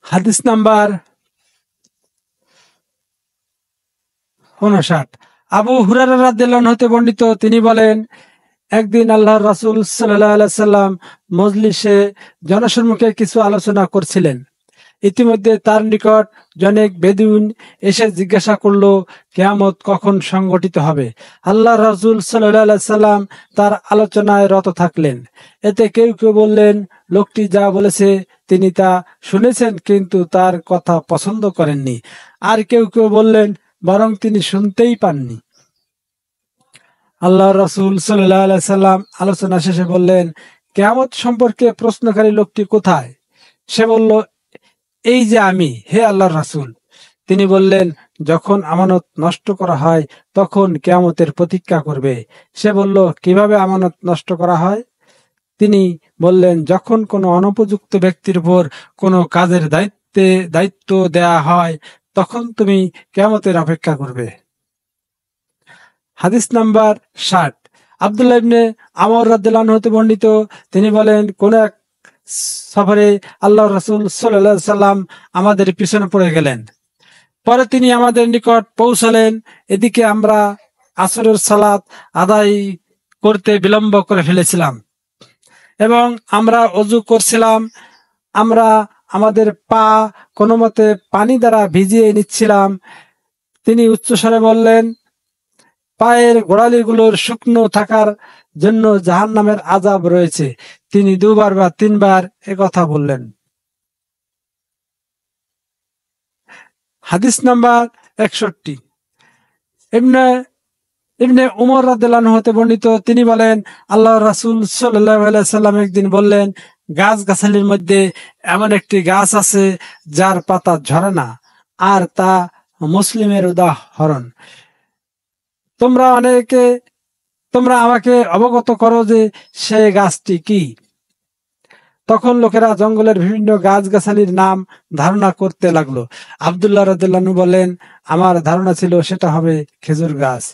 হাদিস নাম্বার 59। আবু হুরায়রা রাদিয়াল্লাহু আনহু হতে বর্ণিত, তিনি বলেন, একদিন আল্লাহর রাসূল সাল্লাল্লাহু আলাইহি ওয়াসাল্লাম মজলিসে জনসম্মুখে কিছু আলোচনা করছিলেন। ইতিমধ্যে তার নিকট জনৈক বেদুইন এসে জিজ্ঞাসা করল, কিয়ামত কখন সংঘটিত হবে। আল্লাহর রাসূল সাল্লাল্লাহু আলাইহি ওয়াসাল্লাম তার আলোচনায় রত থাকলেন। এতে কেউ কেউ বললেন, লোকটি যা বলেছে তিনি তা শুনেছেন কিন্তু তার কথা পছন্দ করেননি। আর কেউ কেউ বললেন, বরং তিনি শুনতেই পাননি। আল্লাহর রাসূল সাল্লাল্লাহু আলাইহি ওয়াসাল্লাম আলোচনা শেষে বললেন, কিয়ামত সম্পর্কে প্রশ্নকারী লোকটি কোথায়? সে বলল, এই যে আমি, হে আল্লাহর রাসূল। তিনি বললেন, যখন আমানত নষ্ট করা হয় তখন কিয়ামতের প্রতীক্ষা করবে। সে বলল, কিভাবে আমানত নষ্ট করা হয়? তিনি বললেন, যখন কোনো অনুপযুক্ত ব্যক্তির উপর কোনো কাজের দায়িত্ব দেয়া হয় তখন তুমি কিয়ামতের অপেক্ষা করবে। হাদিস নাম্বার 60। আব্দুল্লাহ ইবনে আমর রাদিয়াল্লাহু আনহু হতে বর্ণিত, তিনি বলেন, কোন এক সফরে আল্লাহর রাসূল সাল্লাল্লাহু আলাইহি ওয়াসাল্লাম আমাদের পিছনে পড়ে গেলেন। পরে তিনি আমাদের নিকট পৌঁছলেন। এদিকে আমরা আসরের সালাত আদায় করতে বিলম্ব করে ফেলেছিলাম এবং আমরা ওযু করছিলাম। আমরা আমাদের পা কোনোমতে পানি দ্বারা ভিজিয়ে নিচ্ছিলাম। তিনি উচ্চস্বরে বললেন, পায়ের গোড়ালিগুলোর শুকনো থাকার জন্য জাহান্নামের আযাব রয়েছে। তিনি 2 বার বা 3 বার একথা বললেন। হাদিস নাম্বার 61। ইবনে উমর রাদিয়াল্লাহু আনহু হতে বর্ণিত, তিনি বলেন, আল্লাহর রাসূল সাল্লাল্লাহু আলাইহি ওয়াসাল্লাম একদিন বললেন, গাছগাছালির মধ্যে এমন একটি গাছ আছে যার পাতা ঝরে না, আর তা মুসলিমের উদাহরণ। তোমরা আমাকে অবগত করো যে সে গাছটি কি। তখন লোকেরা জঙ্গলের বিভিন্ন গাছগাছালির নাম ধারণা করতে লাগলো। আব্দুল্লাহ রাদিয়াল্লাহু আনহু বলেন, আমার ধারণা ছিল সেটা হবে খেজুর গাছ,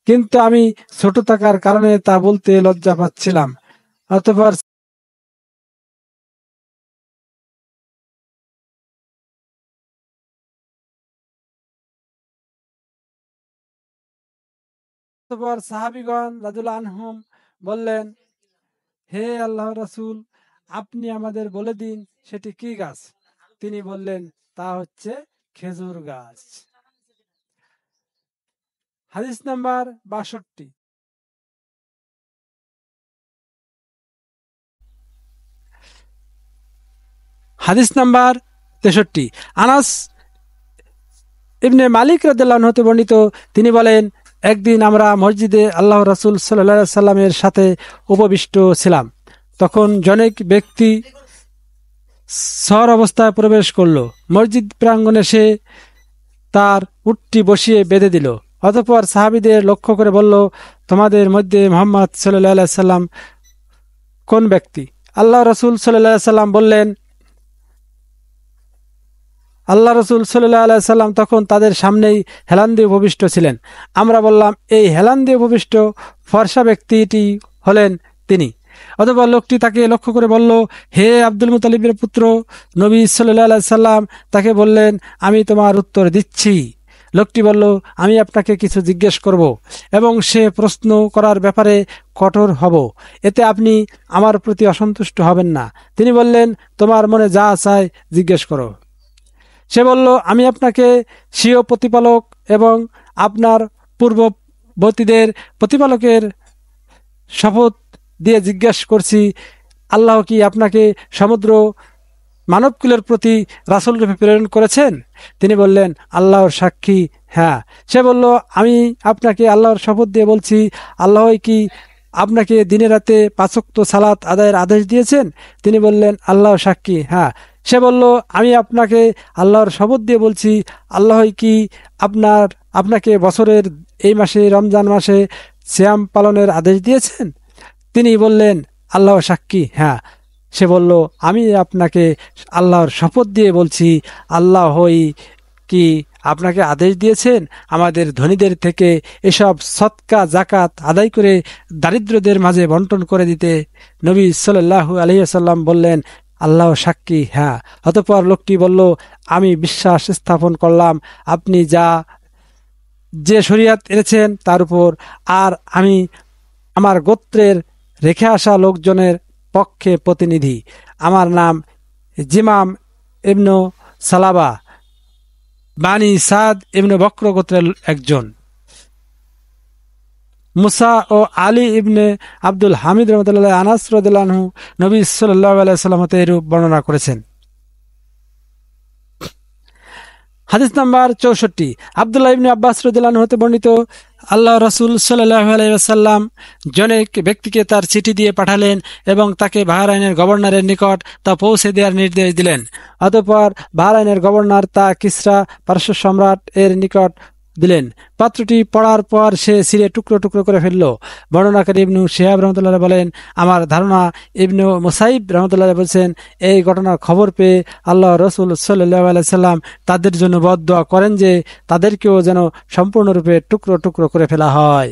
কিন্তু আমি ছোট থাকার কারণে তা বলতে লজ্জা পাচ্ছিলাম। অতঃপর সাহাবীগণ রাদিয়াল্লাহু আনহুম বললেন, হে আল্লাহর রাসূল, আপনি আমাদের বলে দিন সেটি কি গাছ। তিনি বললেন, তা হচ্ছে খেজুর গাছ। হাদিস নাম্বার 62। হাদিস নাম্বার 63। আনাস ইবনে মালিক রাদিয়াল্লাহু আনহু হতে বর্ণিত, তিনি বলেন, একদিন আমরা মসজিদে আল্লাহর রাসূল সাল্লাল্লাহু আলাইহি সাল্লামের সাথে উপবিষ্ট ছিলাম। তখন জনৈক ব্যক্তি সর অবস্থায় প্রবেশ করল। মসজিদ প্রাঙ্গণে সে তার উটটি বসিয়ে বেঁধে দিল। অতঃপর সাহাবীদের লক্ষ্য করে বলল, তোমাদের মধ্যে মুহাম্মদ সাল্লাল্লাহু আলাইহি সাল্লাম কোন ব্যক্তি? আল্লাহ রাসূল সাল্লাল্লাহু আলাইহি সাল্লাম বললেন, আল্লাহ রাসূল সাল্লাল্লাহু আলাইহি সাল্লাম তখন তাদের সামনেই হেলান দিয়ে উপবিষ্ট ছিলেন। আমরা বললাম, এই হেলান দিয়ে উপবিষ্ট ফর্সা ব্যক্তিটি হলেন তিনি। অতঃপর লোকটি তাকে লক্ষ্য করে বলল, হে আব্দুল মুত্তালিবের পুত্র। নবী সাল্লাল্লাহু আলাইহি সাল্লাম তাকে বললেন, আমি তোমার উত্তর দিচ্ছি। লোকটি বলল, আমি আপনাকে কিছু জিজ্ঞেস করব এবং সে প্রশ্ন করার ব্যাপারে কঠোর হব, এতে আপনি আমার প্রতি অসন্তুষ্ট হবেন না। তিনি বললেন, তোমার মনে যা চায় জিজ্ঞেস করো। সে বলল, আমি আপনাকে স্বীয় প্রতিপালক এবং আপনার পূর্ববর্তীদের প্রতিপালকের শপথ দিয়ে জিজ্ঞেস করছি, আল্লাহ কি আপনাকে সমগ্র মানবকুলের প্রতি রাসূল রূপে প্রেরণ করেছেন? তিনি বললেন, আল্লাহর সাক্ষী, হ্যাঁ। সে বলল, আমি আপনাকে আল্লাহর শপথ দিয়ে বলছি, আল্লাহ কি আপনাকে দিনে রাতে 5 ওয়াক্ত সালাত আদায়ের আদেশ দিয়েছেন? তিনি বললেন, আল্লাহ সাক্ষী, হ্যাঁ। সে বলল, আমি আপনাকে আল্লাহর শপথ দিয়ে বলছি, আল্লাহ কি আপনাকে বছরের এই মাসে, রমজান মাসে সিয়াম পালনের আদেশ দিয়েছেন? তিনি বললেন, আল্লাহ সাক্ষী, হ্যাঁ। সে বলল, আমি আপনাকে আল্লাহর শপথ দিয়ে বলছি, আল্লাহই কি আপনাকে আদেশ দিয়েছেন আমাদের ধনীদের থেকে এসব সদকা জাকাত আদায় করে দারিদ্রদের মাঝে বন্টন করে দিতে? নবী সাল্লাল্লাহু আলাইহি ওয়াসাল্লাম বললেন, আল্লাহ সাক্ষী, হ্যাঁ। অতঃপর লোকটি বলল, আমি বিশ্বাস স্থাপন করলাম আপনি যে শরিয়াত এনেছেন তার উপর, আর আমি আমার গোত্রের রেখে আসা লোকজনের পক্ষে প্রতিনিধি। আমার নাম জিমাম ইবনু সালাবা, বানি সাদ ইবনে বক্র গোত্রের একজন। মুসা ও আলী ইবনে আব্দুল হামিদ রহমতুল্লাহ আনাস রাদিয়াল্লাহু আনহু নবী সাল্লাল্লাহু আলাইহি ওয়াসাল্লাম হতে এরূপ বর্ণনা করেছেন। হাদিস নাম্বার 64, আব্দুল্লাহ ইবনে আব্বাস রাদিয়াল্লাহু আনহু হতে বর্ণিত, আল্লাহ রাসূল সাল্লাল্লাহু আলাইহি ওয়াসাল্লাম জনৈক ব্যক্তিকে তার চিঠি দিয়ে পাঠালেন এবং তাকে বাহরাইনের গভর্নরের নিকট তা পৌঁছে দেওয়ার নির্দেশ দিলেন। অতঃপর বাহরাইনের গভর্নর তা কিসরা পারস্য সম্রাট এর নিকট দিলেন। পাত্রটি পড়ার পর সে ছিঁড়ে টুকরো টুকরো করে ফেলল। বর্ণনাকারী ইবনু শিহাব রহমতুল্লাহ বলেন, আমার ধারণা ইবনু মুসাইব রহমতুল্লাহ বলছেন, এই ঘটনার খবর পেয়ে আল্লাহ রসুল সাল্লাল্লাহু আলাইহি সাল্লাম তাদের জন্য বদদুয়া করেন যে তাদেরকেও যেন সম্পূর্ণরূপে টুকরো টুকরো করে ফেলা হয়।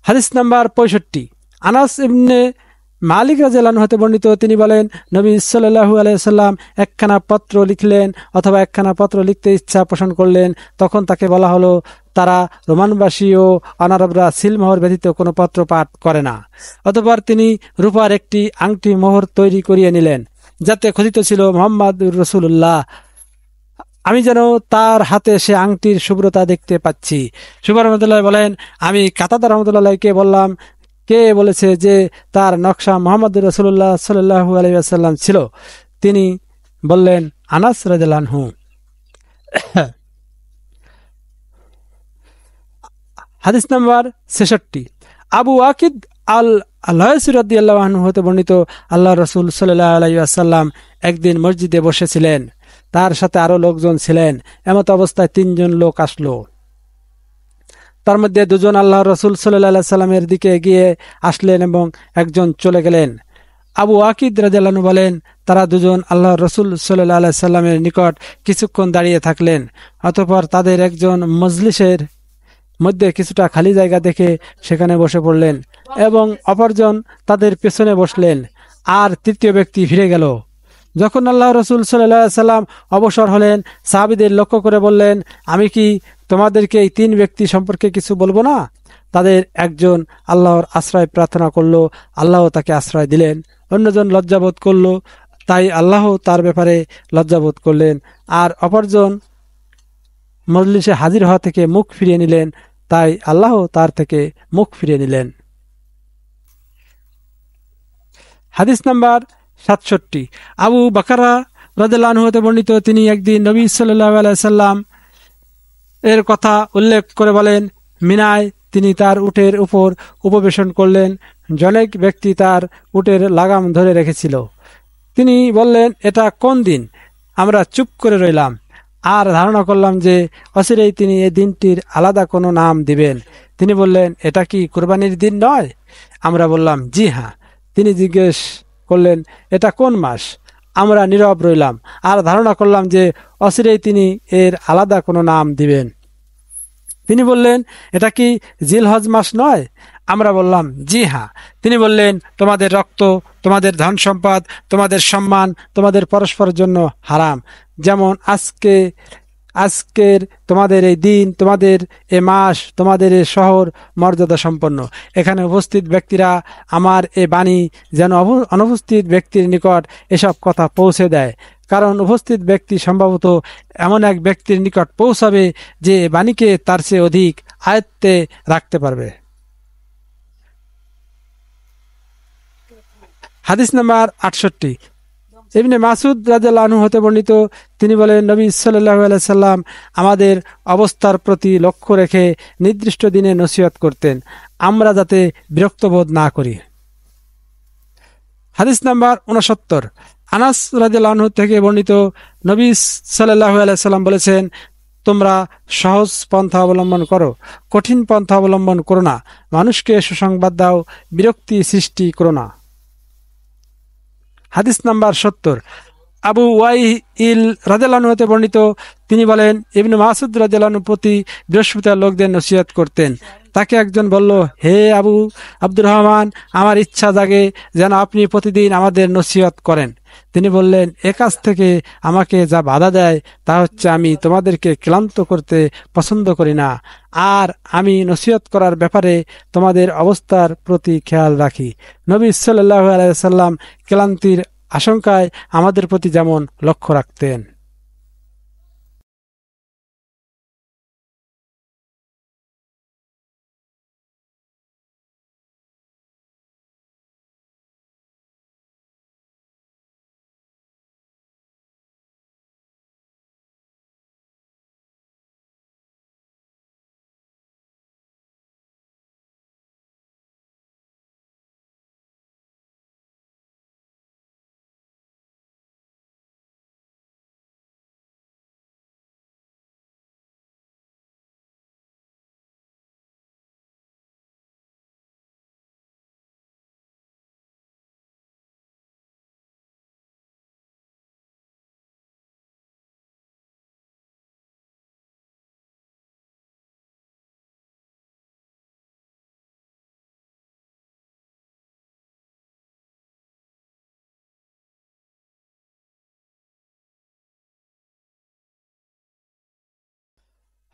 হাদিস নাম্বার 65, আনাস ইবনে মালিক রাদিয়াল্লাহু আনহু হতে বর্ণিত, তিনি বলেন, নবী সাল্লাল্লাহু আলাইহি সাল্লাম একখানা পত্র লিখলেন অথবা একখানা পত্র লিখতে ইচ্ছা পোষণ করলেন। তখন তাকে বলা হলো, তারা রোমানবাসী ও অনারবরা সিলমোহর ব্যতীত কোনো পত্র পাঠ করে না। অতঃপর তিনি রূপার একটি আংটি মোহর তৈরি করিয়ে নিলেন, যাতে খোদিত ছিল মুহাম্মাদুর রাসূলুল্লাহ। আমি যেন তার হাতে সে আংটির শুভ্রতা দেখতে পাচ্ছি। শুভ রহমতুল্লাহ বলেন, আমি কাতাদা রহমতুল্লাহকে বললাম, কে বলেছে যে তার নকশা মুহাম্মদুর রাসূলুল্লাহ সাল্লাল্লাহু আলাইহি ওয়াসাল্লাম ছিল? তিনি বললেন, আনাস রাদিয়াল্লাহু আনহু। হাদিস নাম্বার 66, আবু ওয়াকিদ আল-লায়সি রাদিয়াল্লাহু আনহু হতে বর্ণিত, আল্লাহ রাসূল সাল্লাল্লাহু আলাইহি ওয়াসাল্লাম একদিন মসজিদে বসেছিলেন, তার সাথে আরো লোকজন ছিলেন। এমত অবস্থায় 3 জন লোক আসলো। তার মধ্যে 2 জন আল্লাহ রসুল সাল্লাল্লাহু আলাইহি সাল্লামের দিকে এগিয়ে আসলেন এবং একজন চলে গেলেন। আবু ওয়াকিদ রাদিয়াল্লাহু আনহু বলেন, তারা 2 জন আল্লাহ রসুল সাল্লাল্লাহু আলাইহি সাল্লামের নিকট কিছুক্ষণ দাঁড়িয়ে থাকলেন। অতঃপর তাদের একজন মজলিসের মধ্যে কিছুটা খালি জায়গা দেখে সেখানে বসে পড়লেন এবং অপরজন তাদের পেছনে বসলেন, আর তৃতীয় ব্যক্তি ফিরে গেল। যখন আল্লাহ রসুল সাল্লাল্লাহু আলাইহি সাল্লাম অবসর হলেন, সাহাবীদের লক্ষ্য করে বললেন, আমি কি তোমাদেরকে এই 3 ব্যক্তি সম্পর্কে কিছু বলবো না? তাদের একজন আল্লাহর আশ্রয় প্রার্থনা করলো, আল্লাহ তাকে আশ্রয় দিলেন। অন্যজন লজ্জাবোধ করলো, তাই আল্লাহ তার ব্যাপারে লজ্জাবোধ করলেন। আর অপরজন মজলিসে হাজির হওয়া থেকে মুখ ফিরিয়ে নিলেন, তাই আল্লাহ তার থেকে মুখ ফিরিয়ে নিলেন। হাদিস নাম্বার 67, আবু বাকারা রাদিয়াল্লাহু আনহু হতে বর্ণিত, তিনি একদিন নবী সাল্লাল্লাহু আলাইহি সাল্লাম এর কথা উল্লেখ করে বলেন, মিনায় তিনি তার উটের উপর উপবেশন করলেন। জনৈক ব্যক্তি তার উটের লাগাম ধরে রেখেছিল। তিনি বললেন, এটা কোন দিন? আমরা চুপ করে রইলাম আর ধারণা করলাম যে অচিরেই তিনি এই দিনটির আলাদা কোনো নাম দিবেন। তিনি বললেন, এটা কি কুরবানির দিন নয়? আমরা বললাম, জি হ্যাঁ। তিনি জিজ্ঞেস করলেন, এটা কোন মাস? আমরা নীরব রইলাম আর ধারণা করলাম যে অচিরেই তিনি এর আলাদা কোনো নাম দিবেন। তিনি বললেন, এটা কি জিলহজ মাস নয়? আমরা বললাম, জি হ্যাঁ। তিনি বললেন, তোমাদের রক্ত, তোমাদের ধন সম্পদ, তোমাদের সম্মান তোমাদের পরস্পরের জন্য হারাম, যেমন আজকের তোমাদের এই দিন, তোমাদের এ মাস, তোমাদের এ শহর মর্যাদা সম্পন্ন। এখানে উপস্থিত ব্যক্তিরা আমার এ বাণী যেন অনুপস্থিত ব্যক্তির নিকট এসব কথা পৌঁছে দেয়, কারণ উপস্থিত ব্যক্তি সম্ভবত এমন এক ব্যক্তির নিকট পৌঁছাবে যে বাণীকে তার চেয়ে অধিক আয়ত্তে রাখতে পারবে। হাদিস নাম্বার 68, ইবনে মাসুদ রাদিয়াল্লাহু আনহু হতে বর্ণিত, তিনি বলেন, নবী সাল্লাল্লাহু আলাইহি সাল্লাম আমাদের অবস্থার প্রতি লক্ষ্য রেখে নির্দিষ্ট দিনে নসিহত করতেন, আমরা যাতে বিরক্তবোধ না করি। হাদিস নাম্বার 69, আনাস রাদিয়াল্লাহু আনহু থেকে বর্ণিত, নবী সাল্লাল্লাহু আলাইহি সাল্লাম বলেছেন, তোমরা সহজ পন্থা অবলম্বন করো, কঠিন পন্থা অবলম্বন করো না, মানুষকে সুসংবাদ দাও, বিরক্তি সৃষ্টি করো না। হাদিস নাম্বার 70, আবু ওয়াইল রাদিয়াল্লাহু আনহু হতে বর্ণিত, তিনি বলেন, ইবনে মাসউদ রাদিয়াল্লাহু আনহু প্রতি বৃহস্পতিবার লোকদের নসিহত করতেন। তাকে একজন বলল, হে আবু আব্দুর রহমান, আমার ইচ্ছা জাগে যেন আপনি প্রতিদিন আমাদের নসিহত করেন। তিনি বললেন, এ কাজ থেকে আমাকে যা বাধা দেয় তা হচ্ছে আমি তোমাদেরকে ক্লান্ত করতে পছন্দ করি না, আর আমি নসিহত করার ব্যাপারে তোমাদের অবস্থার প্রতি খেয়াল রাখি। নবী সাল্লাল্লাহু আলাইহি ওয়াসাল্লাম ক্লান্তির আশঙ্কায় আমাদের প্রতি যেমন লক্ষ্য রাখতেন।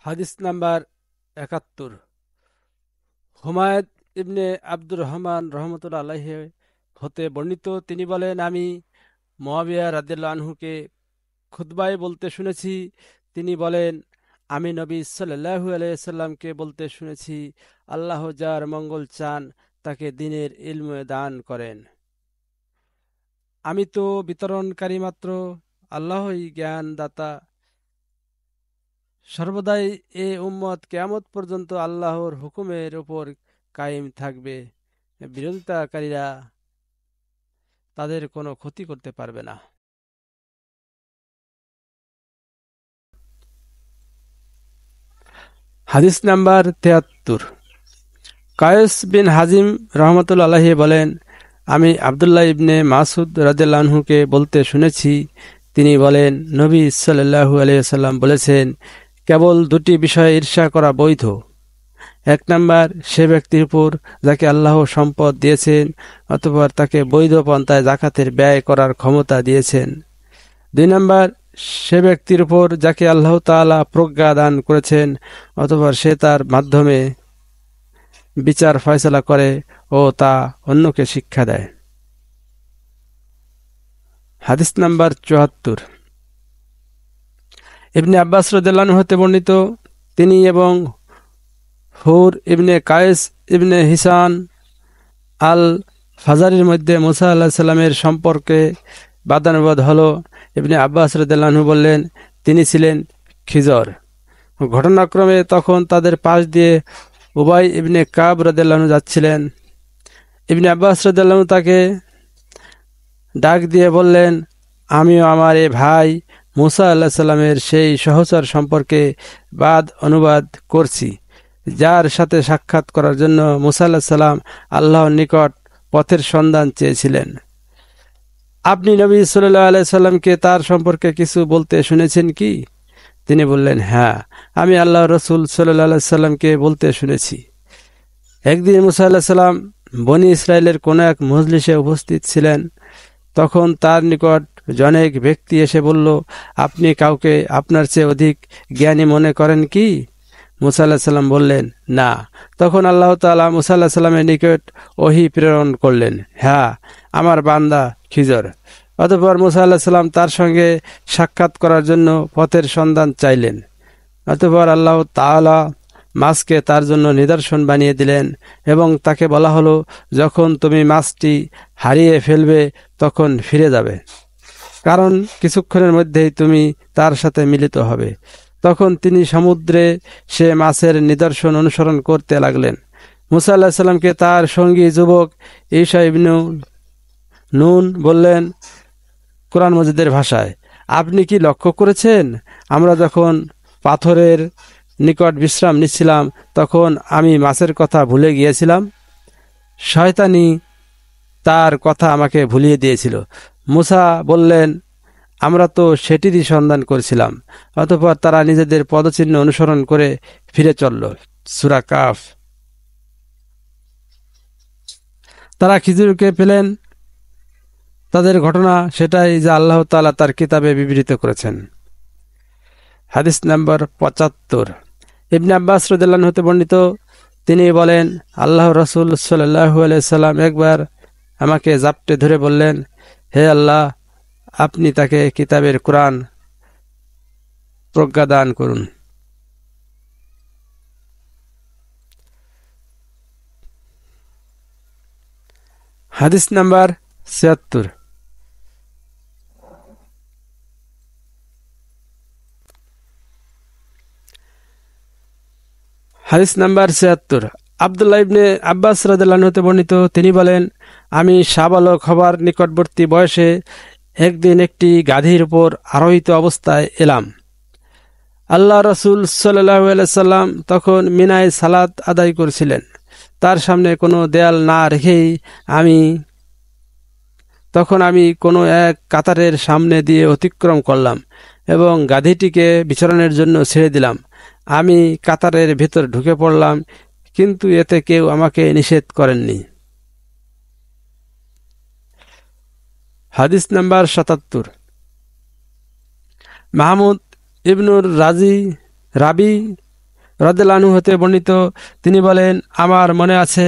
হাদিস নাম্বার ৭১। হুমায়দ ইবনে আব্দুর রহমান রহমতুল্লাহ আলাইহি হতে বর্ণিত, তিনি বলেন, আমি মুআবিয়া রাদিয়াল্লাহু আনহুকে খুতবায় বলতে শুনেছি। তিনি বলেন, আমি নবী সাল্লাল্লাহু আলাইহি সাল্লামকে বলতে শুনেছি, আল্লাহ যার মঙ্গল চান তাকে দ্বীনের ইলম দান করেন। আমি তো বিতরণকারী মাত্র, আল্লাহই জ্ঞান দাতা। সর্বদাই এ উম্মত কিয়ামত পর্যন্ত আল্লাহর হুকুমের উপর কায়েম থাকবে। বিরোধিতাকারীরা তাদের কোনো ক্ষতি করতে পারবে না। হাদিস নাম্বার ৭৩। কায়েস বিন হাজিম রহমতুল্লাহ আলাইহি বলেন, আমি আব্দুল্লাহ ইবনে মাসউদ রাদিয়াল্লাহু আনহুকে বলতে শুনেছি। তিনি বলেন, নবী সাল্লাল্লাহু আলাইহি ওয়াসাল্লাম বলেছেন, কেবল দুটি বিষয়ে ঈর্ষা করা বৈধ। এক নাম্বার, সে ব্যক্তির উপর যাকে আল্লাহ সম্পদ দিয়েছেন, অতঃপর তাকে বৈধ পন্থায় যাকাতের ব্যয় করার ক্ষমতা দিয়েছেন। দুই নাম্বার, সে ব্যক্তির উপর যাকে আল্লাহ তাআলা প্রজ্ঞা দান করেছেন, অতঃপর সে তার মাধ্যমে বিচার ফয়সালা করে ও তা অন্যকে শিক্ষা দেয়। হাদিস নাম্বার ৭৪। ইবনে আব্বাস রাদিয়াল্লাহু আনহু হতে বর্ণিত, তিনি এবং হুর ইবনে কায়েস ইবনে হিসান আল ফাজারির মধ্যে মুসা আলাইহিস সালামের সম্পর্কে বাদানুবাদ হলো। ইবনে আব্বাস রাদিয়াল্লাহু আনহু বললেন, তিনি ছিলেন খিজর। ঘটনাক্রমে তখন তাদের পাশ দিয়ে উবাই ইবনে কাব রাদিয়াল্লাহু আনহু যাচ্ছিলেন। ইবনে আব্বাস রাদিয়াল্লাহু আনহু তাকে ডাক দিয়ে বললেন, আমিও আমার এ ভাই মুসা আলাইহিস সালামের সেই সহচর সম্পর্কে বাদ অনুবাদ করছি, যার সাথে সাক্ষাৎ করার জন্য মুসা আলাইহিস সালাম আল্লাহর নিকট পথের সন্ধান চেয়েছিলেন। আপনি নবী সাল্লাল্লাহু আলাইহি সাল্লামকে তার সম্পর্কে কিছু বলতে শুনেছেন কি? তিনি বললেন, হ্যাঁ, আমি আল্লাহর রাসূল সাল্লাল্লাহু আলাইহি সাল্লামকে বলতে শুনেছি। একদিন মুসা আলাইহিস সালাম বনী ইসরায়েলের কোন এক মজলিসে উপস্থিত ছিলেন। তখন তার নিকট জনৈক ব্যক্তি এসে বলল, আপনি কাউকে আপনার চেয়ে অধিক জ্ঞানী মনে করেন কি? মুসা আলাইহিস সালাম বললেন, না। তখন আল্লাহ তাআলা মুসা আলাইহিস সালামের নিকট ওহী প্রেরণ করলেন, হ্যাঁ, আমার বান্দা খিজর। অতঃপর মুসা আলাইহিস সালাম তার সঙ্গে সাক্ষাৎ করার জন্য পথের সন্ধান চাইলেন। অতঃপর আল্লাহ তাআলা মাছকে তার জন্য নিদর্শন বানিয়ে দিলেন এবং তাকে বলা হলো, যখন তুমি মাছটি হারিয়ে ফেলবে তখন ফিরে যাবে, কারণ কিছুক্ষণের মধ্যেই তুমি তার সাথে মিলিত হবে। তখন তিনি সমুদ্রে সে মাছের নিদর্শন অনুসরণ করতে লাগলেন। মুসা আলাইহিস সালামকে তার সঙ্গী যুবক ঈসা ইবনে নুন বললেন কোরআন মাজিদের ভাষায়, আপনি কি লক্ষ্য করেছেন, আমরা যখন পাথরের নিকট বিশ্রাম নিচ্ছিলাম তখন আমি মাছের কথা ভুলে গিয়েছিলাম। শয়তানি তার কথা আমাকে ভুলিয়ে দিয়েছিল। মুসা বললেন, আমরা তো সেটিরই সন্ধান করছিলাম। অতঃপর তারা নিজেদের পদচিহ্ন অনুসরণ করে ফিরে চলল। সূরা কাফ তারা খিজুরকে পেলেন, তাদের ঘটনা সেটাই যা আল্লাহ তাআলা তার কিতাবে বিবৃত করেছেন। হাদিস নাম্বার ৭৫। ইবনে আব্বাস রাদিয়াল্লাহু আনহু হতে বর্ণিত, তিনি বলেন, আল্লাহ রাসূল সাল্লাল্লাহু আলাইহি সাল্লাম একবার আমাকে জাপটে ধরে বললেন, হে আল্লাহ, আপনি তাকে কিতাবের কুরআন প্রজ্ঞা দান করুন। হাদিস নাম্বার ৭৬। হাদিস নাম্বার ৭৬। আব্দুল্লাহ ইবনে আব্বাস রাদিয়াল্লাহু আনহু হতে বর্ণিত, তিনি বলেন, আমি শাবালক হবার নিকটবর্তী বয়সে একদিন একটি গাধীর উপর আরোহিত অবস্থায় এলাম। আল্লাহ রাসূল সাল্লাল্লাহু আলাইহি সাল্লাম তখন মিনায় সালাত আদায় করছিলেন। তার সামনে কোনো দেয়াল না রেখেই আমি কোনো এক কাতারের সামনে দিয়ে অতিক্রম করলাম এবং গাধীটিকে বিচরণের জন্য ছেড়ে দিলাম। আমি কাতারের ভেতর ঢুকে পড়লাম, কিন্তু এতে কেউ আমাকে নিষেধ করেননি। হাদিস নাম্বার ৭৭। মাহমুদ ইবনুর রাবি রাদিয়াল্লাহু আনহু হতে বর্ণিত, তিনি বলেন, আমার মনে আছে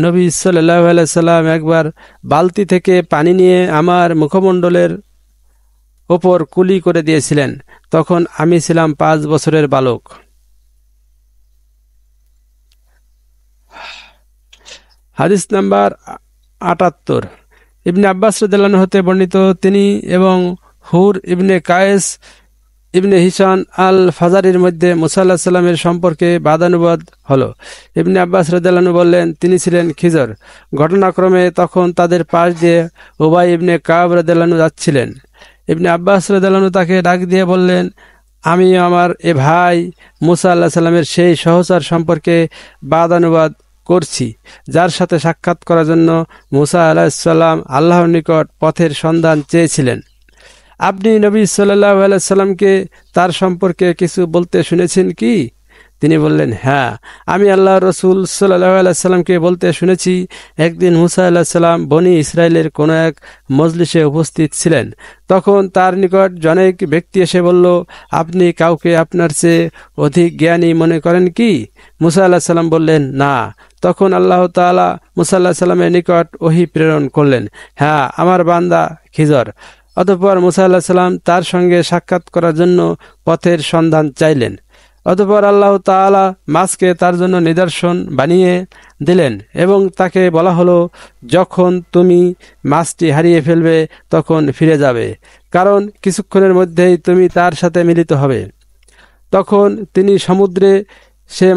নবী সাল্লাল্লাহু আলাইহি সাল্লাম একবার বালতি থেকে পানি নিয়ে আমার মুখমণ্ডলের ওপর কুলি করে দিয়েছিলেন। তখন আমি ছিলাম ৫ বছরের বালক। হাদিস নাম্বার ৭৮। ইবনে আব্বাস রাদিয়াল্লাহু আনহু হতে বর্ণিত, তিনি এবং হুর ইবনে কায়েস ইবনে হিশান আল ফাজারির মধ্যে মুসা আলাইহিস সালামের সম্পর্কে বাদানুবাদ হলো। ইবনে আব্বাস রাদিয়াল্লাহু আনহু বললেন, তিনি ছিলেন খিজর। ঘটনাক্রমে তখন তাদের পাশ দিয়ে উবাই ইবনে কাব রাদিয়াল্লাহু আনহু যাচ্ছিলেন। ইবনে আব্বাস রাদিয়াল্লাহু আনহু তাকে ডাক দিয়ে বললেন, আমি আমার এ ভাই মুসা আলাইহিস সালামের সেই সহচর সম্পর্কে বাদানুবাদ করছি, যার সাথে সাক্ষাৎ করার জন্য মুসা আলাইহিস সালাম আল্লাহর নিকট পথের সন্ধান চেয়েছিলেন। আপনি নবী সাল্লাল্লাহু আলাইহি সাল্লামকে তার সম্পর্কে কিছু বলতে শুনেছেন কি? তিনি বললেন, হ্যাঁ, আমি আল্লাহর রাসূল সাল্লাল্লাহু আলাইহি সাল্লামকে বলতে শুনেছি, একদিন মুসা আলাইহিস সালাম বনী ইসরাইলের কোনো এক মজলিসে উপস্থিত ছিলেন। তখন তার নিকট জনৈক ব্যক্তি এসে বলল, আপনি কাউকে আপনার চেয়ে অধিক জ্ঞানী মনে করেন কি? মুসা আলাইহিস সালাম বললেন, না। তখন আল্লাহ তাআলা মুসা আলাইহিস সালামের নিকট ওহী প্রেরণ করলেন, হ্যাঁ, আমার বান্দা খিজর। অতঃপর মুসা আলাইহিস সালাম তার সঙ্গে সাক্ষাৎ করার জন্য পথের সন্ধান চাইলেন। অতঃপর আল্লাহ তাআলা মাছকে তার জন্য নিদর্শন বানিয়ে দিলেন এবং তাকে বলা হলো, যখন তুমি মাছটি হারিয়ে ফেলবে তখন ফিরে যাবে, কারণ কিছুক্ষণের মধ্যেই তুমি তার সাথে মিলিত হবে। তখন তিনি সমুদ্রে সে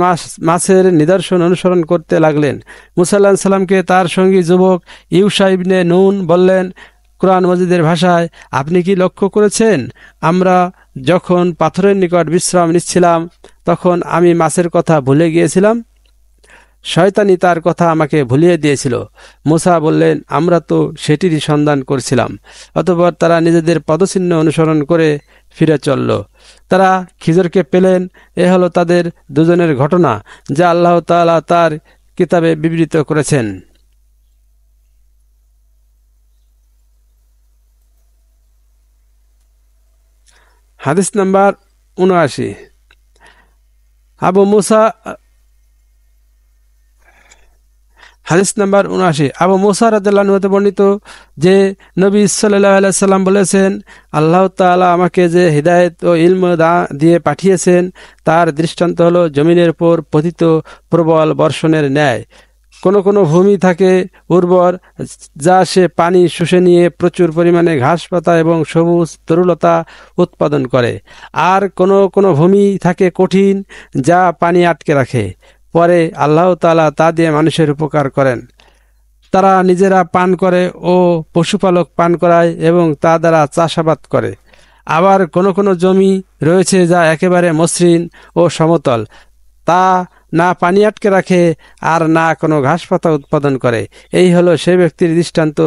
মাছের নিদর্শন অনুসরণ করতে লাগলেন। মুসা আলাইহিস সালামকে তার সঙ্গী যুবক ইউশা ইবনে নুন বললেন, কুরআন মজিদের ভাষায়, আপনি কি লক্ষ্য করেছেন, আমরা যখন পাথরের নিকট বিশ্রাম নিচ্ছিলাম তখন আমি মাছের কথা ভুলে গিয়েছিলাম, শয়তানি তার কথা আমাকে ভুলিয়ে দিয়েছিল। মুসা বললেন, আমরা তো সেটিরই সন্ধান করছিলাম। অতঃপর তারা নিজেদের পদচিহ্ন অনুসরণ করে ফিরে চলল। তারা খিজরকে পেলেন। এ হলো তাদের দুজনের ঘটনা, যা আল্লাহ তাআলা তার কিতাবে বিবৃত করেছেন। হাদিস নাম্বার ৭৯। আবু মুসা রাদিয়াল্লাহু আনহু হতে বর্ণিত যে নবী সাল্লাল্লাহু আলাইহি সাল্লাম বলেছেন, আল্লাহ তাআলা আমাকে যে হিদায়াত ও ইলম দিয়ে পাঠিয়েছেন তার দৃষ্টান্ত হলো জমিনের উপর পতিত প্রবল বর্ষণের ন্যায়। কোনো কোনো ভূমি থাকে উর্বর, যা সে পানি শুষে নিয়ে প্রচুর পরিমাণে ঘাস পাতা এবং সবুজ তরুলতা উৎপাদন করে। আর কোনো কোনো ভূমি থাকে কঠিন, যা পানি আটকে রাখে। পরে আল্লাহ তাআলা তা দিয়ে মানুষের উপকার করেন। তারা নিজেরা পান করে ও পশুপালক পান করায় এবং তা দ্বারা চাষাবাদ করে। আবার কোনো কোনো জমি রয়েছে যা একেবারে মসৃণ ও সমতল, তা না পানি আটকে রাখে আর না কোনো ঘাস পাতা উৎপাদন করে। এই হলো সে ব্যক্তির দৃষ্টান্ত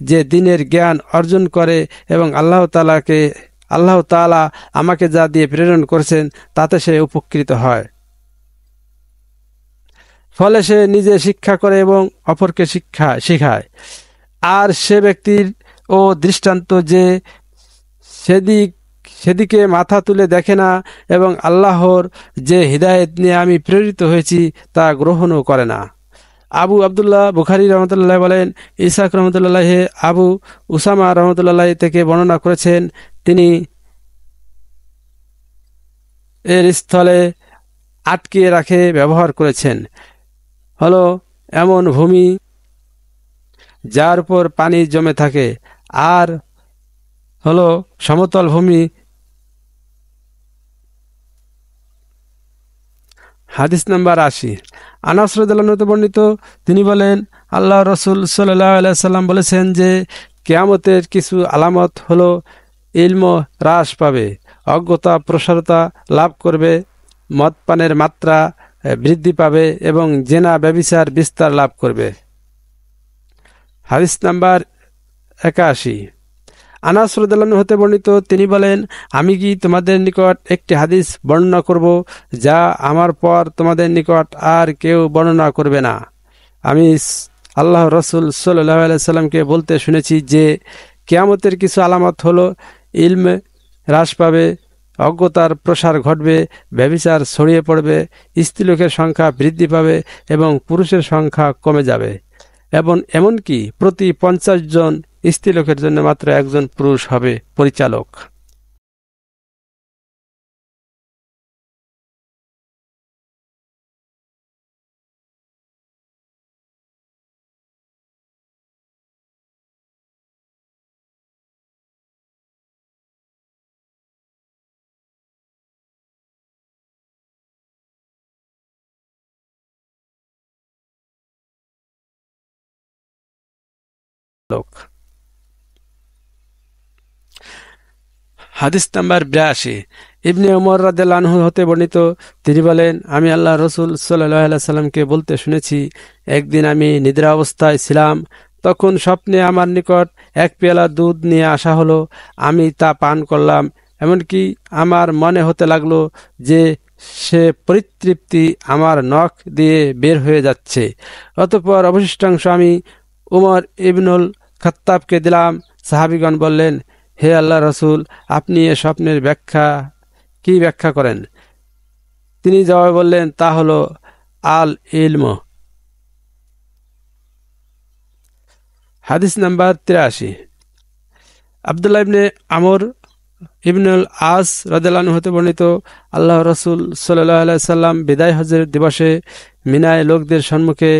যে দিনের জ্ঞান অর্জন করে এবং আল্লাহ তাআলা আমাকে যা দিয়ে প্রেরণ করেছেন তাতে সে উপকৃত হয়। ফলে সে নিজে শিক্ষা করে এবং অপরকে শিখায়। আর সে ব্যক্তির ও দৃষ্টান্ত যে সেদিক সেদিকে মাথা তুলে দেখে না এবং আল্লাহর যে হিদায়েত নিয়ে আমি প্রেরিত হয়েছি তা গ্রহণও করে না। আবু আবদুল্লাহ বুখারী রহমতুল্লাহ বলেন, ইসাক রহমতুল্লাহ আবু উসামা রহমতুল্লাহ থেকে বর্ণনা করেছেন, তিনি এর স্থলে আটকে রাখে ব্যবহার করেছেন হলো এমন ভূমি যার উপর পানি জমে থাকে, আর হলো সমতল ভূমি। হাদিস নাম্বার ৮০। আনাস রাদিয়াল্লাহু আনহু বর্ণিত, তিনি বলেন, আল্লাহ রসুল সাল্লাল্লাহু আলাইহি সাল্লাম বলেছেন যে কিয়ামতের কিছু আলামত হলো ইলম হ্রাস পাবে, অজ্ঞতা প্রসারতা লাভ করবে, মদ পানের মাত্রা বৃদ্ধি পাবে এবং জেনা ব্যভিচার বিস্তার লাভ করবে। হাদিস নাম্বার ৮১। আনাস রাদিয়াল্লাহু আনহু হতে বর্ণিত, তিনি বলেন, আমি কি তোমাদের নিকট একটি হাদিস বর্ণনা করব যা আমার পর তোমাদের নিকট আর কেউ বর্ণনা করবে না? আমি আল্লাহ রসুল সাল্লাল্লাহু আলাইহি সাল্লামকে বলতে শুনেছি যে কিয়ামতের কিছু আলামত হলো ইলম হ্রাস পাবে, অজ্ঞতার প্রসার ঘটবে, ব্যভিচার ছড়িয়ে পড়বে, স্ত্রীলোকের সংখ্যা বৃদ্ধি পাবে এবং পুরুষের সংখ্যা কমে যাবে, এবং এমনকি প্রতি ৫০ জন স্ত্রীলোকের জন্য মাত্র একজন পুরুষ হবে পরিচালক। হাদিস নাম্বার ৮২। ইবনে উমর রাদিয়াল্লাহু আনহু হতে বর্ণিত, তিনি বলেন, আমি আল্লাহ রসুল সাল্লাল্লাহু আলাইহি সাল্লামকে বলতে শুনেছি, একদিন আমি নিদ্রা অবস্থায় ছিলাম, তখন স্বপ্নে আমার নিকট এক পেয়ালা দুধ নিয়ে আসা হলো। আমি তা পান করলাম, এমনকি আমার মনে হতে লাগলো যে সে পরিতৃপ্তি আমার নখ দিয়ে বের হয়ে যাচ্ছে। অতঃপর অবশিষ্টাংশ আমি উমর ইবনুল খাত্তাবকে দিলাম। সাহাবীগণ বললেন, হে আল্লাহ রসুল, আপনি এ স্বপ্নের কি ব্যাখ্যা করেন? তিনি জবাবে বললেন, তা হলো আল ইলম। হাদিস নাম্বার ৮৩। আব্দুল্লাহ ইবনে আমর ইবনুল আস রাদিয়াল্লাহু আনহু হতে বর্ণিত, আল্লাহ রসুল সাল্লাল্লাহু আলাইহি সাল্লাম বিদায় হজের দিবসে মিনায় লোকদের সম্মুখে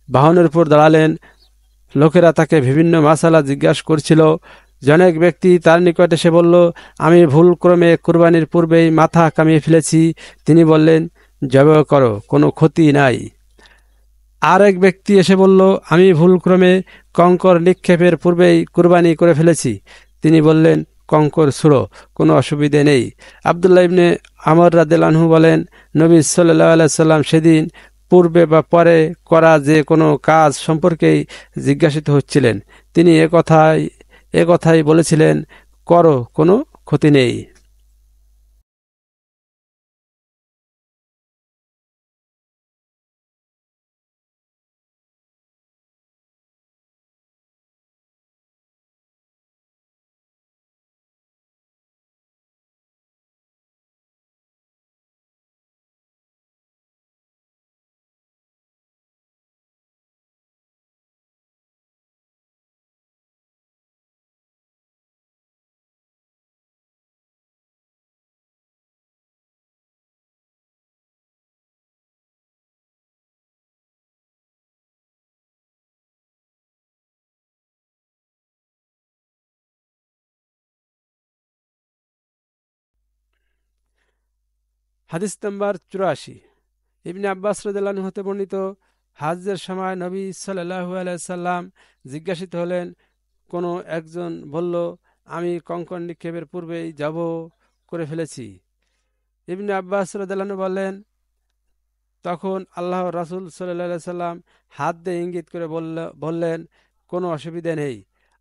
বাহনের উপর দাঁড়ালেন। লোকেরা তাকে বিভিন্ন মাসালা জিজ্ঞাসা করছিল। জনৈক ব্যক্তি তার নিকট এসে বলল, আমি ভুলক্রমে কুরবানির পূর্বেই মাথা কামিয়ে ফেলেছি। তিনি বললেন, জবাই করো, কোনো ক্ষতি নাই। আর এক ব্যক্তি এসে বলল, আমি ভুলক্রমে কঙ্কর নিক্ষেপের পূর্বেই কুরবানি করে ফেলেছি। তিনি বললেন, কঙ্কর ছুঁড়ো, কোনো অসুবিধে নেই। আব্দুল্লাহ ইবনে আমর রাদিয়াল্লাহু আনহু বলেন, নবী সাল্লাল্লাহু আলাইহি সাল্লাম সেদিন পূর্বে বা পরে করা যে কোনো কাজ সম্পর্কেই জিজ্ঞাসিত হচ্ছিলেন। তিনি একথাই বলেছিলেন, করো, কোনো ক্ষতি নেই। হাদিস নাম্বার ৮৪। ইবনে আব্বাস রাদিয়াল্লাহু আনহু হতে বর্ণিত, হজ্জের সময় নবী সাল্লাল্লাহু আলাইহি সাল্লাম জিজ্ঞাসিত হলেন। কোনো একজন বলল, আমি কঙ্কর নিক্ষেপের পূর্বেই জব করে ফেলেছি। ইবনে আব্বাস রাদিয়াল্লাহু আনহু বললেন, তখন আল্লাহ রাসূল সাল্লাল্লাহু আলাইহি সাল্লাম হাত দিয়ে ইঙ্গিত করে বললেন, কোনো অসুবিধা নেই।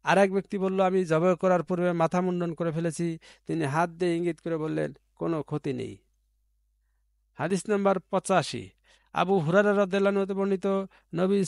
আর এক ব্যক্তি বলল, আমি জবাই করার পূর্বে মাথা মুন্ডন করে ফেলেছি। তিনি হাত দিয়ে ইঙ্গিত করে বললেন, কোনো ক্ষতি নেই। হাদিস নাম্বার ৮৫। আবু হুরায়রা রাদিয়াল্লাহু আনহু হতে বর্ণিত, নবী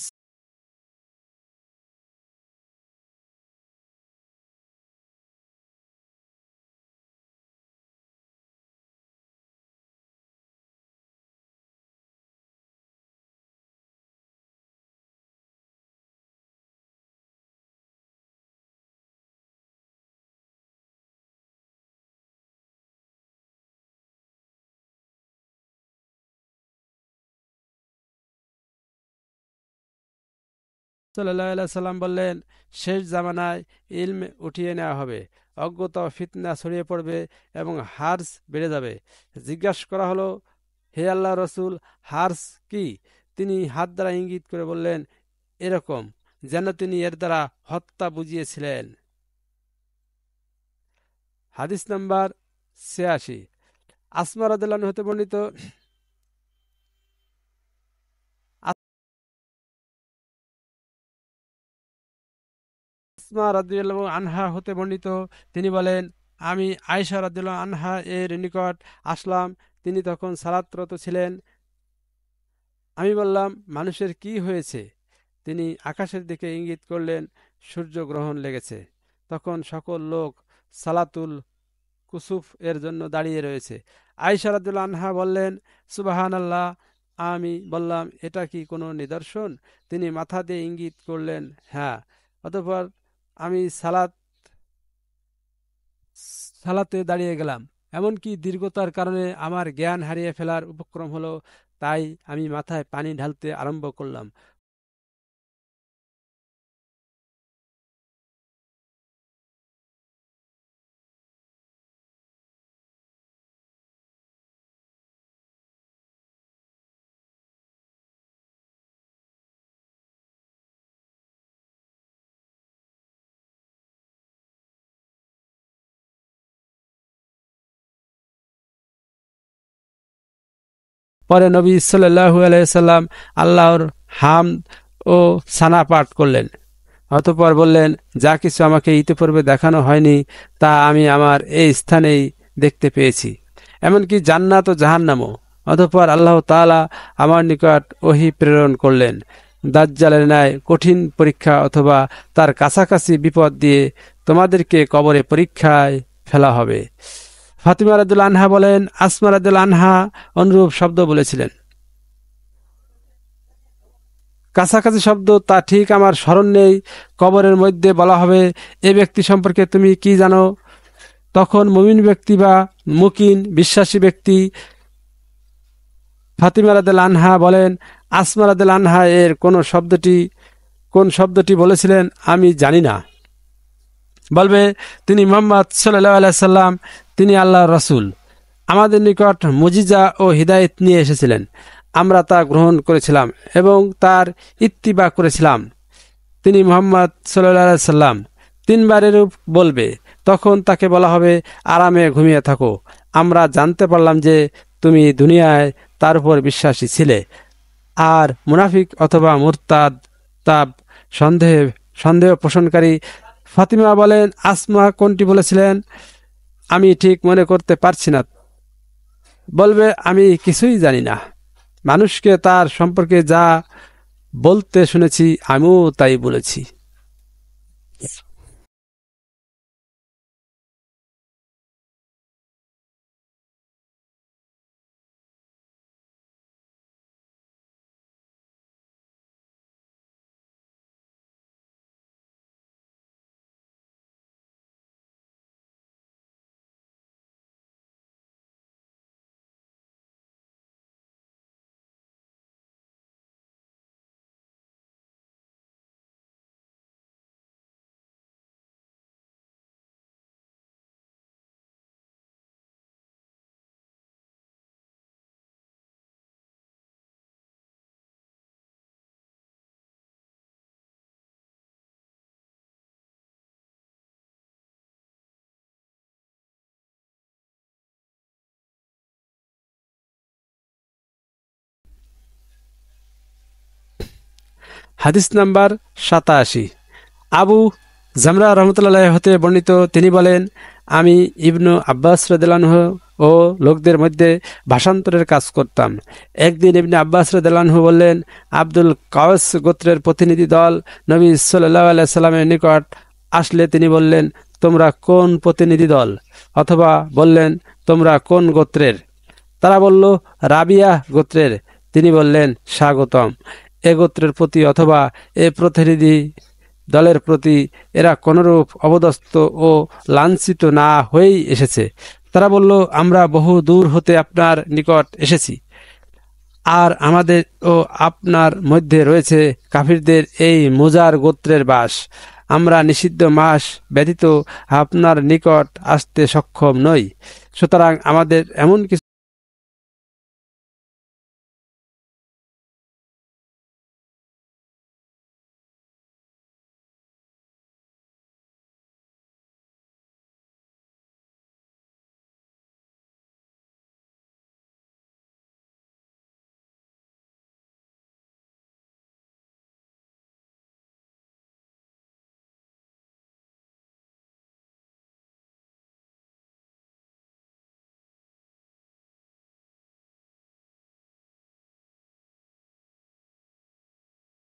সাল্লাল্লাহু আলাইহি সাল্লাম বললেন, শেষ জামানায় ইলম উঠিয়ে নেওয়া হবে, অজ্ঞতা ও ফিতনা ছড়িয়ে পড়বে এবং হার্স বেড়ে যাবে। জিজ্ঞাসা করা হলো, হে আল্লাহ রসুল, হার্স কি? তিনি হাত দ্বারা ইঙ্গিত করে বললেন, এরকম যেন তিনি এর দ্বারা হত্যা বুঝিয়েছিলেন। হাদিস নাম্বার ৮৬। আসমা রাদিয়াল্লাহু আনহা হতে বর্ণিত, আসমা রাদিয়াল্লাহু আনহা হতে বর্ণিত, তিনি বলেন, আমি আয়েশা রাদিয়াল্লাহু আনহা এর নিকট আসলাম, তিনি তখন সালাতরত ছিলেন। আমি বললাম, মানুষের কি হয়েছে? তিনি আকাশের দিকে ইঙ্গিত করলেন, সূর্যগ্রহণ লেগেছে। তখন সকল লোক সালাতুল কুসুফ এর জন্য দাঁড়িয়ে রয়েছে। আয়েশা রাদিয়াল্লাহু আনহা বললেন, সুবহানাল্লাহ। আমি বললাম, এটা কি কোনো নিদর্শন? তিনি মাথা দিয়ে ইঙ্গিত করলেন, হ্যাঁ। অতঃপর আমি সালাতে দাঁড়িয়ে গেলাম। এমনকি দীর্ঘতার কারণে আমার জ্ঞান হারিয়ে ফেলার উপক্রম হলো, তাই আমি মাথায় পানি ঢালতে আরম্ভ করলাম। পরে নবী সাল্লাল্লাহু আলাইহি সাল্লাম আল্লাহর হামদ ও সানা পাঠ করলেন। অতঃপর বললেন, যা কিছু আমাকে ইতিপূর্বে দেখানো হয়নি তা আমি আমার এই স্থানেই দেখতে পেয়েছি, এমনকি জান্নাত ও জাহান্নামও। অতঃপর আল্লাহ তাআলা আমার নিকট ওহী প্রেরণ করলেন, দাজ্জালের ন্যায় কঠিন পরীক্ষা অথবা তার কাছাকাছি বিপদ দিয়ে তোমাদেরকে কবরে পরীক্ষায় ফেলা হবে। ফাতিমা রাদিয়াল্লাহু আনহা বলেন, আসমা রাদিয়াল্লাহু আনহা অনুরূপ শব্দ বলেছিলেন। কাছাকাছি শব্দ তা ঠিক আমার স্মরণ নেই। কবরের মধ্যে বলা হবে, এ ব্যক্তি সম্পর্কে তুমি কি জানো? তখন মুমিন ব্যক্তি বা মুকিন বিশ্বাসী ব্যক্তি ফাতিমা রাদিয়াল্লাহু আনহা বলেন, আসমা রাদিয়াল্লাহু আনহা এর কোন শব্দটি বলেছিলেন আমি জানি না। বলবে, তিনি মুহাম্মদ সাল্লাল্লাহু আলাইহি সাল্লাম, তিনি আল্লাহর রাসূল, আমাদের নিকট মুজিজা ও হিদায়াত নিয়ে এসেছিলেন। আমরা তা গ্রহণ করেছিলাম এবং তার ইত্তিবা করেছিলাম। তিনি মুহাম্মদ সাল্লাল্লাহু আলাইহি সাল্লাম। তিনবার এরূপ বলবে, তখন তাকে বলা হবে, আরামে ঘুমিয়ে থাকো। আমরা জানতে পারলাম যে তুমি দুনিয়ায় তার উপর বিশ্বাসী ছিলে। আর মুনাফিক অথবা মুরতাদ তাব সন্দেহ পোষণকারী ফাতিমা বলেন, আসমা কোনটি বলেছিলেন আমি ঠিক মনে করতে পারছি না। বলবে, আমি কিছুই জানি না। মানুষকে তার সম্পর্কে যা বলতে শুনেছি আমিও তাই বলেছি। হাদিস নাম্বার ৮৭। আবু জামরা রহমতুল্লাহ হতে বর্ণিত, তিনি বলেন, আমি ইবনু আব্বাস রাদিয়াল্লাহু আনহু ও লোকদের মধ্যে ভাষান্তরের কাজ করতাম। একদিন ইবনে আব্বাস রাদিয়াল্লাহু আনহু বললেন, আব্দুল কাওস গোত্রের প্রতিনিধি দল নবী সাল্লাল্লাহু আলাইহি সাল্লামের নিকট আসলে তিনি বললেন, তোমরা কোন প্রতিনিধি দল? অথবা বললেন, তোমরা কোন গোত্রের? তারা বলল, রাবিয়া গোত্রের। তিনি বললেন, স্বাগতম। এ গোত্রের প্রতি অথবা এ প্রতিনিধি দলের প্রতি এরা কোনরূপ অপদস্থ ও লাঞ্ছিত না হয়েই এসেছে। তারা বলল, আমরা বহু দূর হতে আপনার নিকট এসেছি, আর আমাদের ও আপনার মধ্যে রয়েছে কাফিরদের এই মুজার গোত্রের বাস। আমরা নিষিদ্ধ মাস ব্যতীত আপনার নিকট আসতে সক্ষম নই, সুতরাং আমাদের এমন কিছু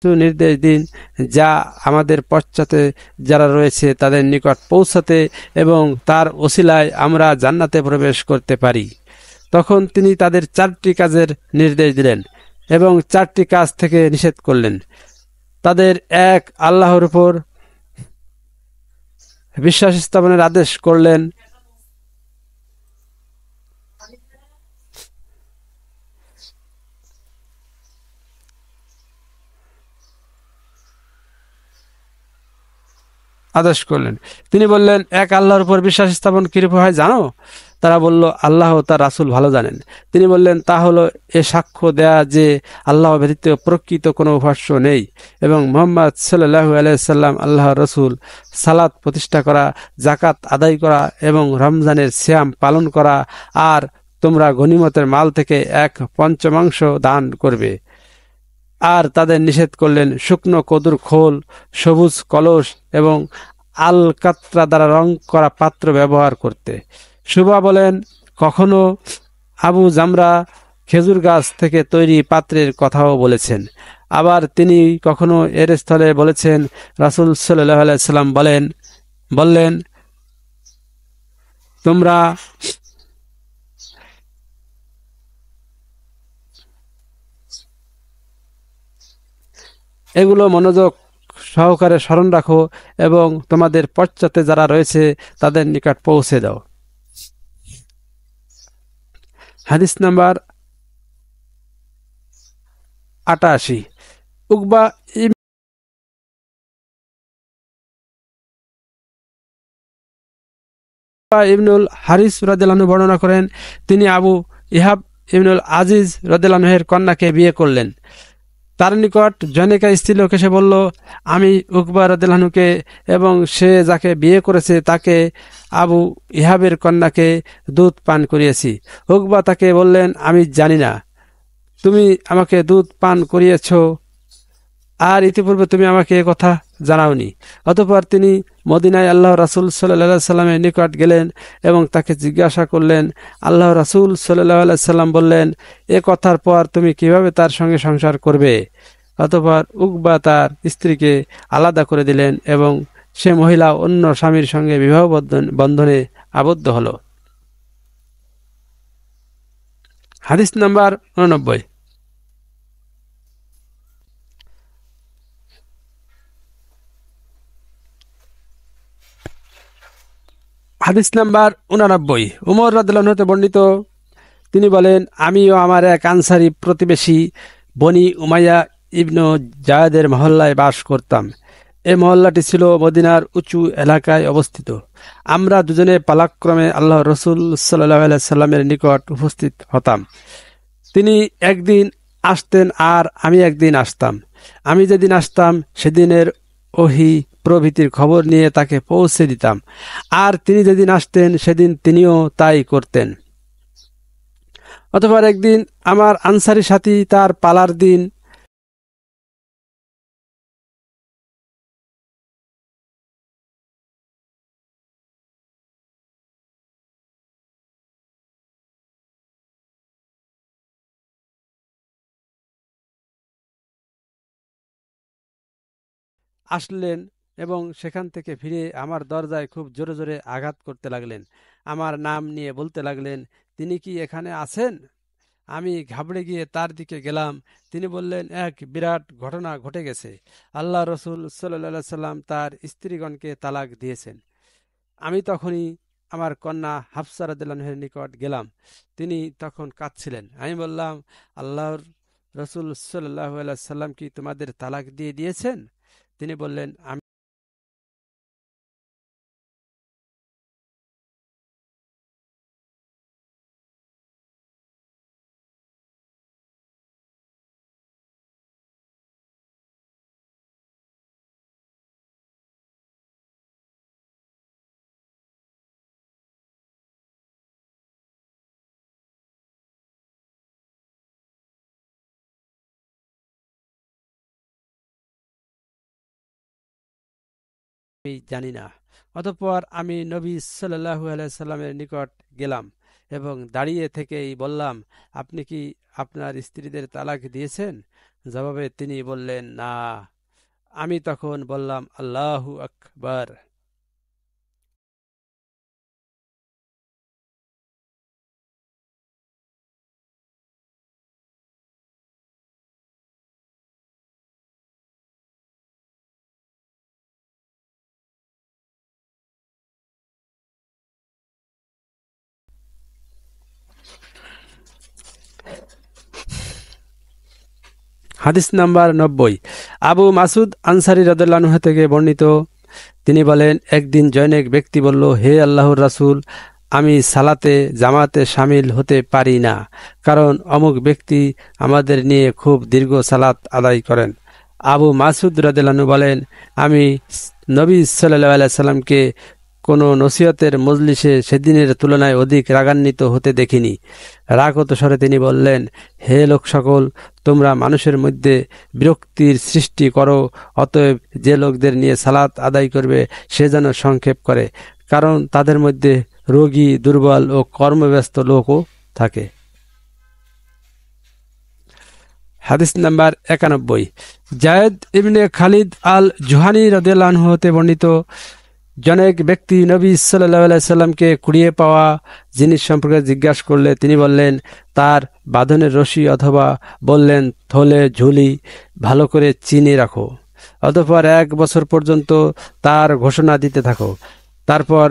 নির্দেশ দিন, যা আমাদের পশ্চাতে যারা রয়েছে তাদের নিকট পৌঁছাতে এবং তার ওসিলায় আমরা জান্নাতে প্রবেশ করতে পারি। তখন তিনি তাদের 4টি কাজের নির্দেশ দিলেন এবং 4টি কাজ থেকে নিষেধ করলেন। তাদের এক, আল্লাহর উপর বিশ্বাস স্থাপনের আদেশ করলেন, তিনি বললেন, এক আল্লাহর উপর বিশ্বাস স্থাপন কিরূপে হয় জানো? তারা বলল, আল্লাহ ও তার রাসূল ভালো জানেন। তিনি বললেন, তা হলো এ সাক্ষ্য দেয়া যে আল্লাহ ব্যতীত প্রকৃত কোনো উপাস্য নেই এবং মুহাম্মদ সাল্লাল্লাহু আলাইহি সাল্লাম আল্লাহর রাসূল, সালাত প্রতিষ্ঠা করা, যাকাত আদায় করা এবং রমজানের সিয়াম পালন করা, আর তোমরা গনিমতের মাল থেকে 1/5 দান করবে। আর তাদের নিষেধ করলেন শুকনো কদুর খোল, সবুজ কলস এবং আলকাত্রা দ্বারা রং করা পাত্র ব্যবহার করতে। সুবা বলেন, কখনো আবু জামরা খেজুর গাছ থেকে তৈরি পাত্রের কথাও বলেছেন। আবার তিনি কখনো এর স্থলে বলেছেন, রাসূল সাল্লাল্লাহু আলাইহি সাল্লাম বললেন, তোমরা এগুলো মনোযোগ সহকারে স্মরণ রাখো এবং তোমাদের পশ্চাতে যারা রয়েছে তাদের নিকট পৌঁছে দাও। হাদিস নাম্বার 88। উকবা ইবনুল হারিস রাদিয়াল্লাহু আনহু বর্ণনা করেন, তিনি আবু ইহাব ইবনুল আজিজ রাদিয়াল্লাহু আনহুর কন্যাকে বিয়ে করলেন। তার নিকট জনৈকা স্ত্রীলোক এসে বলল, আমি উকবা রাদিয়াল্লাহু আনহুকে এবং সে যাকে বিয়ে করেছে তাকে, আবু ইহাবের কন্যাকে দুধ পান করিয়েছি। উকবা তাকে বললেন, আমি জানি না তুমি আমাকে দুধ পান করিয়েছ, আর ইতিপূর্বে তুমি আমাকে কথা জানাওনি। অতঃপর তিনি মদিনায় আল্লাহ রাসূল সাল্লাল্লাহু আলাইহি সাল্লামের নিকট গেলেন এবং তাকে জিজ্ঞাসা করলেন। আল্লাহ রাসূল সাল্লাল্লাহু আলাইহি সাল্লাম বললেন, এ কথার পর তুমি কিভাবে তার সঙ্গে সংসার করবে? অতঃপর উকবা তার স্ত্রীকে আলাদা করে দিলেন এবং সে মহিলা অন্য স্বামীর সঙ্গে বিবাহ বন্ধনে আবদ্ধ হল। হাদিস নাম্বার 89। হাদিস নাম্বার 89। উমর রাদিয়াল্লাহু আনহু হতে বর্ণিত, তিনি বলেন, আমিও আমার এক আনসারী প্রতিবেশী বনি উমাইয়া ইবনু জায়েদের মহল্লায় বাস করতাম। এই মহল্লাটি ছিল মদিনার উঁচু এলাকায় অবস্থিত। আমরা দুজনে পালাক্রমে আল্লাহ রসুল সাল্লাল্লাহু আলাইহি সাল্লামের নিকট উপস্থিত হতাম। তিনি একদিন আসতেন আর আমি একদিন আসতাম। আমি যেদিন আসতাম সেদিনের ওহী প্রভৃতির খবর নিয়ে তাকে পৌঁছে দিতাম, আর তিনি যেদিন আসতেন সেদিন তিনিও তাই করতেন। অতঃপর একদিন আমার আনসারী সাথী তার পালার দিন আসলেন এবং সেখান থেকে ফিরে আমার দরজায় খুব জোরে জোরে আঘাত করতে লাগলেন। আমার নাম নিয়ে বলতে লাগলেন, তিনি কি এখানে আছেন? আমি ঘাবড়ে গিয়ে তার দিকে গেলাম। তিনি বললেন, এক বিরাট ঘটনা ঘটে গেছে। আল্লাহ রসুল সাল্লাল্লাহু আলাইহি সাল্লাম তার স্ত্রীগণকে তালাক দিয়েছেন। আমি তখনই আমার কন্যা হাফসা রাদিয়াল্লাহু আনহার নিকট গেলাম। তিনি তখন কাঁদছিলেন। আমি বললাম, আল্লাহর রসুল সাল্লাল্লাহু আলাইহি সাল্লাম কি তোমাদের তালাক দিয়ে দিয়েছেন? তিনি বললেন, আমি জানি না। অতঃপর আমি নবী সাল্লাল্লাহু আলাইহি সাল্লামের নিকট গেলাম এবং দাঁড়িয়ে থেকেই বললাম, আপনি কি আপনার স্ত্রীদের তালাক দিয়েছেন? জবাবে তিনি বললেন, না। আমি তখন বললাম, আল্লাহু আকবার। হাদিস নাম্বার 90। আবু মাসুদ আনসারী রাদিয়াল্লাহু আনহু থেকে বর্ণিত, তিনি বলেন, একদিন জনৈক ব্যক্তি বলল, হে আল্লাহর রাসূল, আমি সালাতে জামাতে শামিল হতে পারি না, কারণ অমুক ব্যক্তি আমাদের নিয়ে খুব দীর্ঘ সালাত আদায় করেন। আবু মাসুদ রাদিয়াল্লাহু আনহু বলেন, আমি নবী সাল্লাল্লাহু আলাইহি সাল্লামকে কোনো নসিহতের মজলিসে সেদিনের তুলনায় অধিক রাগান্বিত হতে দেখিনি। রাগত স্বরে তিনি বললেন, হে লোক সকল, তোমরা মানুষের মধ্যে বিরক্তির সৃষ্টি করো, অতএব যে লোকদের নিয়ে সালাত আদায় করবে সে যেন সংক্ষেপ করে, কারণ তাদের মধ্যে রোগী, দুর্বল ও কর্মব্যস্ত লোকও থাকে। হাদিস নাম্বার 91। জায়েদ ইবনে খালিদ আল জুহানি রাদিয়াল্লাহু আনহু হতে বর্ণিত, জনৈক ব্যক্তি নবী সাল্লাল্লাহু আলাইহি সাল্লামকে কুড়িয়ে পাওয়া জিনিস সম্পর্কে জিজ্ঞাসা করলে তিনি বললেন, তার বাঁধনের রশি, অথবা বললেন, থলে ঝুলি ভালো করে চিনে রাখো, অতঃপর 1 বছর পর্যন্ত তার ঘোষণা দিতে থাকো। তারপর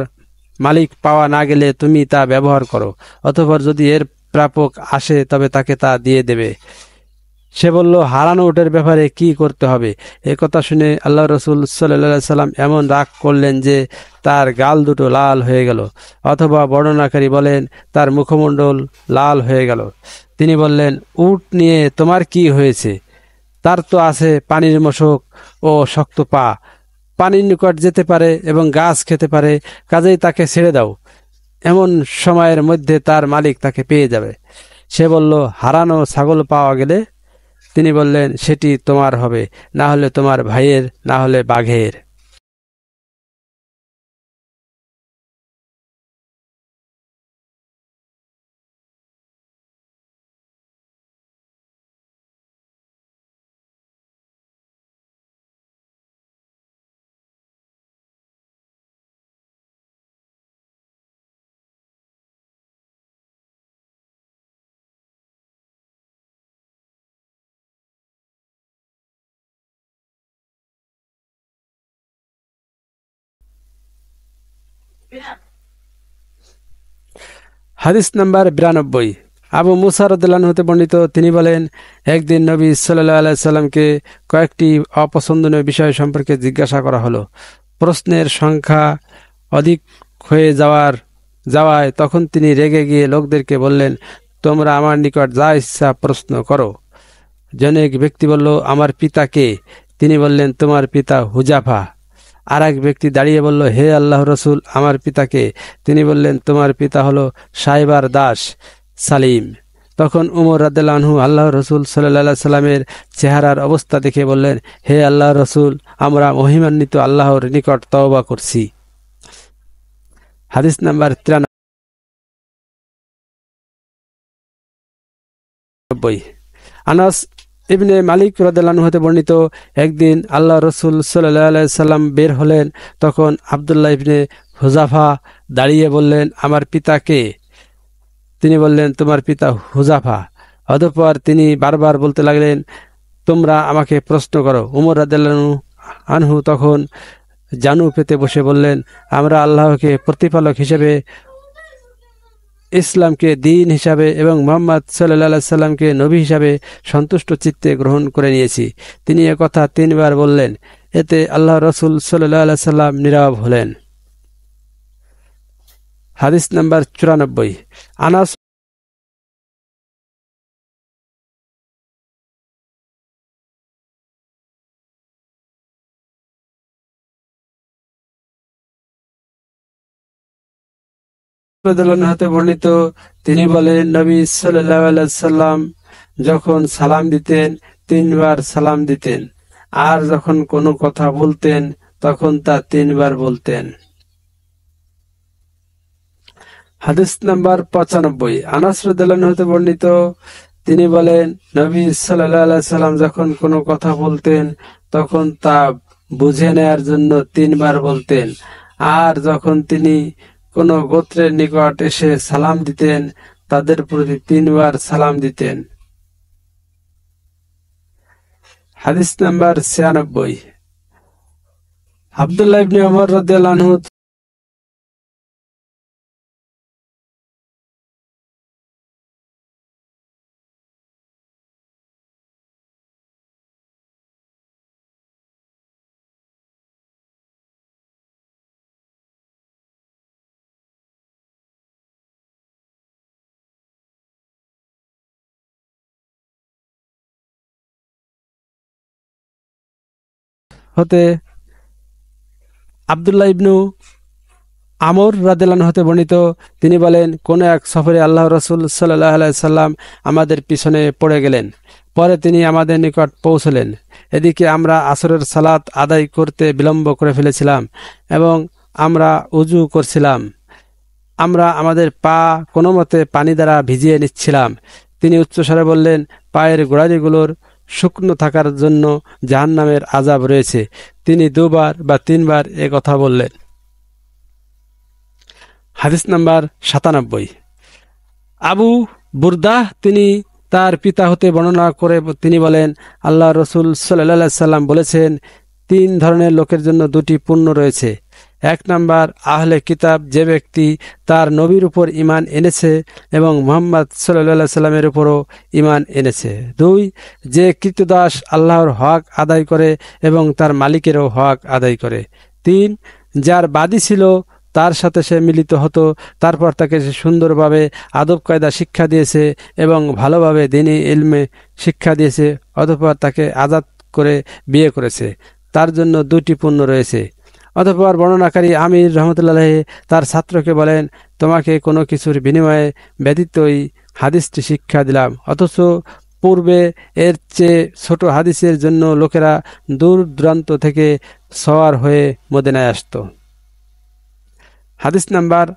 মালিক পাওয়া না গেলে তুমি তা ব্যবহার করো, অতঃপর যদি এর প্রাপক আসে তবে তাকে তা দিয়ে দেবে। সে বলল, হারানো উটের ব্যাপারে কি করতে হবে? এ কথা শুনে আল্লাহ রসুল সাল্লাল্লাহু আলাইহি সাল্লাম এমন রাগ করলেন যে তার গাল দুটো লাল হয়ে গেল, অথবা বর্ণনাকারী বলেন তার মুখমণ্ডল লাল হয়ে গেল। তিনি বললেন, উট নিয়ে তোমার কি হয়েছে? তার তো আছে পানির মশক ও শক্ত পা, পানির নিকট যেতে পারে এবং গাছ খেতে পারে, কাজেই তাকে ছেড়ে দাও, এমন সময়ের মধ্যে তার মালিক তাকে পেয়ে যাবে। সে বলল, হারানো ছাগল পাওয়া গেলে? তিনি বললেন, সেটি তোমার হবে, না হলে তোমার ভাইয়ের, না হলে বাঘের। হাদিস নাম্বার 92। আবু মুসা রাদিয়াল্লাহু আনহু হতে বর্ণিত, তিনি বলেন, একদিন নবী সাল্লাল্লাহু আলাইহি সাল্লামকে কয়েকটি অপছন্দনীয় বিষয় সম্পর্কে জিজ্ঞাসা করা হলো। প্রশ্নের সংখ্যা অধিক হয়ে যাওয়ায় তখন তিনি রেগে গিয়ে লোকদেরকে বললেন, তোমরা আমার নিকট যা ইচ্ছা প্রশ্ন করো। জনৈক ব্যক্তি বলল, আমার পিতা কে? তিনি বললেন, তোমার পিতা হুজাফা। আর এক ব্যক্তি দাঁড়িয়ে বলল, হে আল্লাহর রসুল, আমার পিতাকে? তিনি বললেন, তোমার পিতা হলো সাইবার দাস সালিম। তখন উমর রাদিয়াল্লাহু আনহু আল্লাহর রসুল সাল্লাল্লাহু আলাইহি সাল্লামের চেহারার অবস্থা দেখে বললেন, হে আল্লাহর রসুল, আমরা মহিমান্বিত আল্লাহর নিকট তওবা করছি। হাদিস নাম্বার 93। আনাস ইবনে মালিক রাদিয়াল্লাহু আনহু হতে বর্ণিত, একদিন আল্লাহ রসুল সাল্লাল্লাহু আলাইহি সাল্লাম বের হলেন। তখন আব্দুল্লাহ ইবনে হুযাফা দাঁড়িয়ে বললেন, আমার পিতা কে? তিনি বললেন, তোমার পিতা হুযাফা। অতঃপর তিনি বারবার বলতে লাগলেন, তোমরা আমাকে প্রশ্ন করো। উমর রাদিয়াল্লাহু আনহু তখন জানু পেতে বসে বললেন, আমরা আল্লাহকে প্রতিপালক হিসেবে, ইসলামকে দ্বীন হিসাবে এবং মুহাম্মদ সাল্লাল্লাহু আলাইহি সাল্লামকে নবী হিসাবে সন্তুষ্ট চিত্তে গ্রহণ করে নিয়েছি। তিনি একথা তিনবার বললেন। এতে আল্লাহ রসুল সাল্লাল্লাহু আলাইহি সাল্লাম নীরব হলেন। হাদিস নাম্বার 94। আনাস রাদিয়াল্লাহু হতে বর্ণিত, তিনি বলেন, নবী সাল্লাল্লাহু আলাইহি সাল্লাম যখন সালাম দিতেন তিনবার সালাম দিতেন, আর যখন কোনো কথা বলতেন তখন তা তিনবার বলতেন। হাদিস নাম্বার 95। আনাস রাদিয়াল্লাহু হতে বর্ণিত, তিনি বলেন, নবী সাল্লাল্লাহু আলাইহি সাল্লাম যখন কোনো কথা বলতেন তখন তা বুঝে নেয়ার জন্য তিনবার বলতেন, আর যখন তিনি কোনো গোত্রের নিকট এসে সালাম দিতেন তাদের প্রতি তিনবার সালাম দিতেন। হাদিস নাম্বার 96। আব্দুল্লাহ ইবনে ওমর রাদিয়াল্লাহু আনহু হতে আব্দুল্লাহ ইবনু আমর রাদিয়াল্লাহু আনহু হতে বর্ণিত, তিনি বলেন, কোন এক সফরে আল্লাহ রসুল সাল্লাল্লাহু আলাইহি সাল্লাম আমাদের পিছনে পড়ে গেলেন। পরে তিনি আমাদের নিকট পৌঁছলেন। এদিকে আমরা আসরের সালাত আদায় করতে বিলম্ব করে ফেলেছিলাম এবং আমরা উজু করছিলাম। আমরা আমাদের পা কোনো মতে পানি দ্বারা ভিজিয়ে নিচ্ছিলাম। তিনি উচ্চস্বরে বললেন, পায়ের গোড়ালিগুলোর শুকনো থাকার জন্য জাহান্নামের আযাব রয়েছে। তিনি দুবার বা তিনবার এ কথা বললেন। হাদিস নাম্বার 97। আবু বুরদাহ তিনি তার পিতা হতে বর্ণনা করে তিনি বলেন, আল্লাহ রসুল সাল্লাল্লাহু আলাইহি সাল্লাম বলেছেন, তিন ধরনের লোকের জন্য দুটি পুণ্য রয়েছে। এক নাম্বার, আহলে কিতাব, যে ব্যক্তি তার নবীর উপর ঈমান এনেছে এবং মুহাম্মদ সাল্লাল্লাহু আলাইহি সাল্লামের উপরও ঈমান এনেছে। দুই, যে কৃতদাস আল্লাহর হক আদায় করে এবং তার মালিকেরও হক আদায় করে। তিন, যার বাদী ছিল তার সাথে সে মিলিত হতো, তারপর তাকে সে সুন্দরভাবে আদব কায়দা শিক্ষা দিয়েছে এবং ভালোভাবে দ্বীনি ইলমে শিক্ষা দিয়েছে, অতঃপর তাকে আজাদ করে বিয়ে করেছে। তার জন্য দুটি পুণ্য রয়েছে। অতঃপর বর্ণনাকারী আমির রহমতুল্লাহ তার ছাত্রকে বলেন, তোমাকে কোনো কিছুর বিনিময়ে ব্যতীতই হাদিসটি শিক্ষা দিলাম। অথচ পূর্বে এর চেয়ে ছোট হাদিসের জন্য লোকেরা দূর দূরান্ত থেকে সওয়ার হয়ে মদিনায় আসতো। হাদিস নাম্বার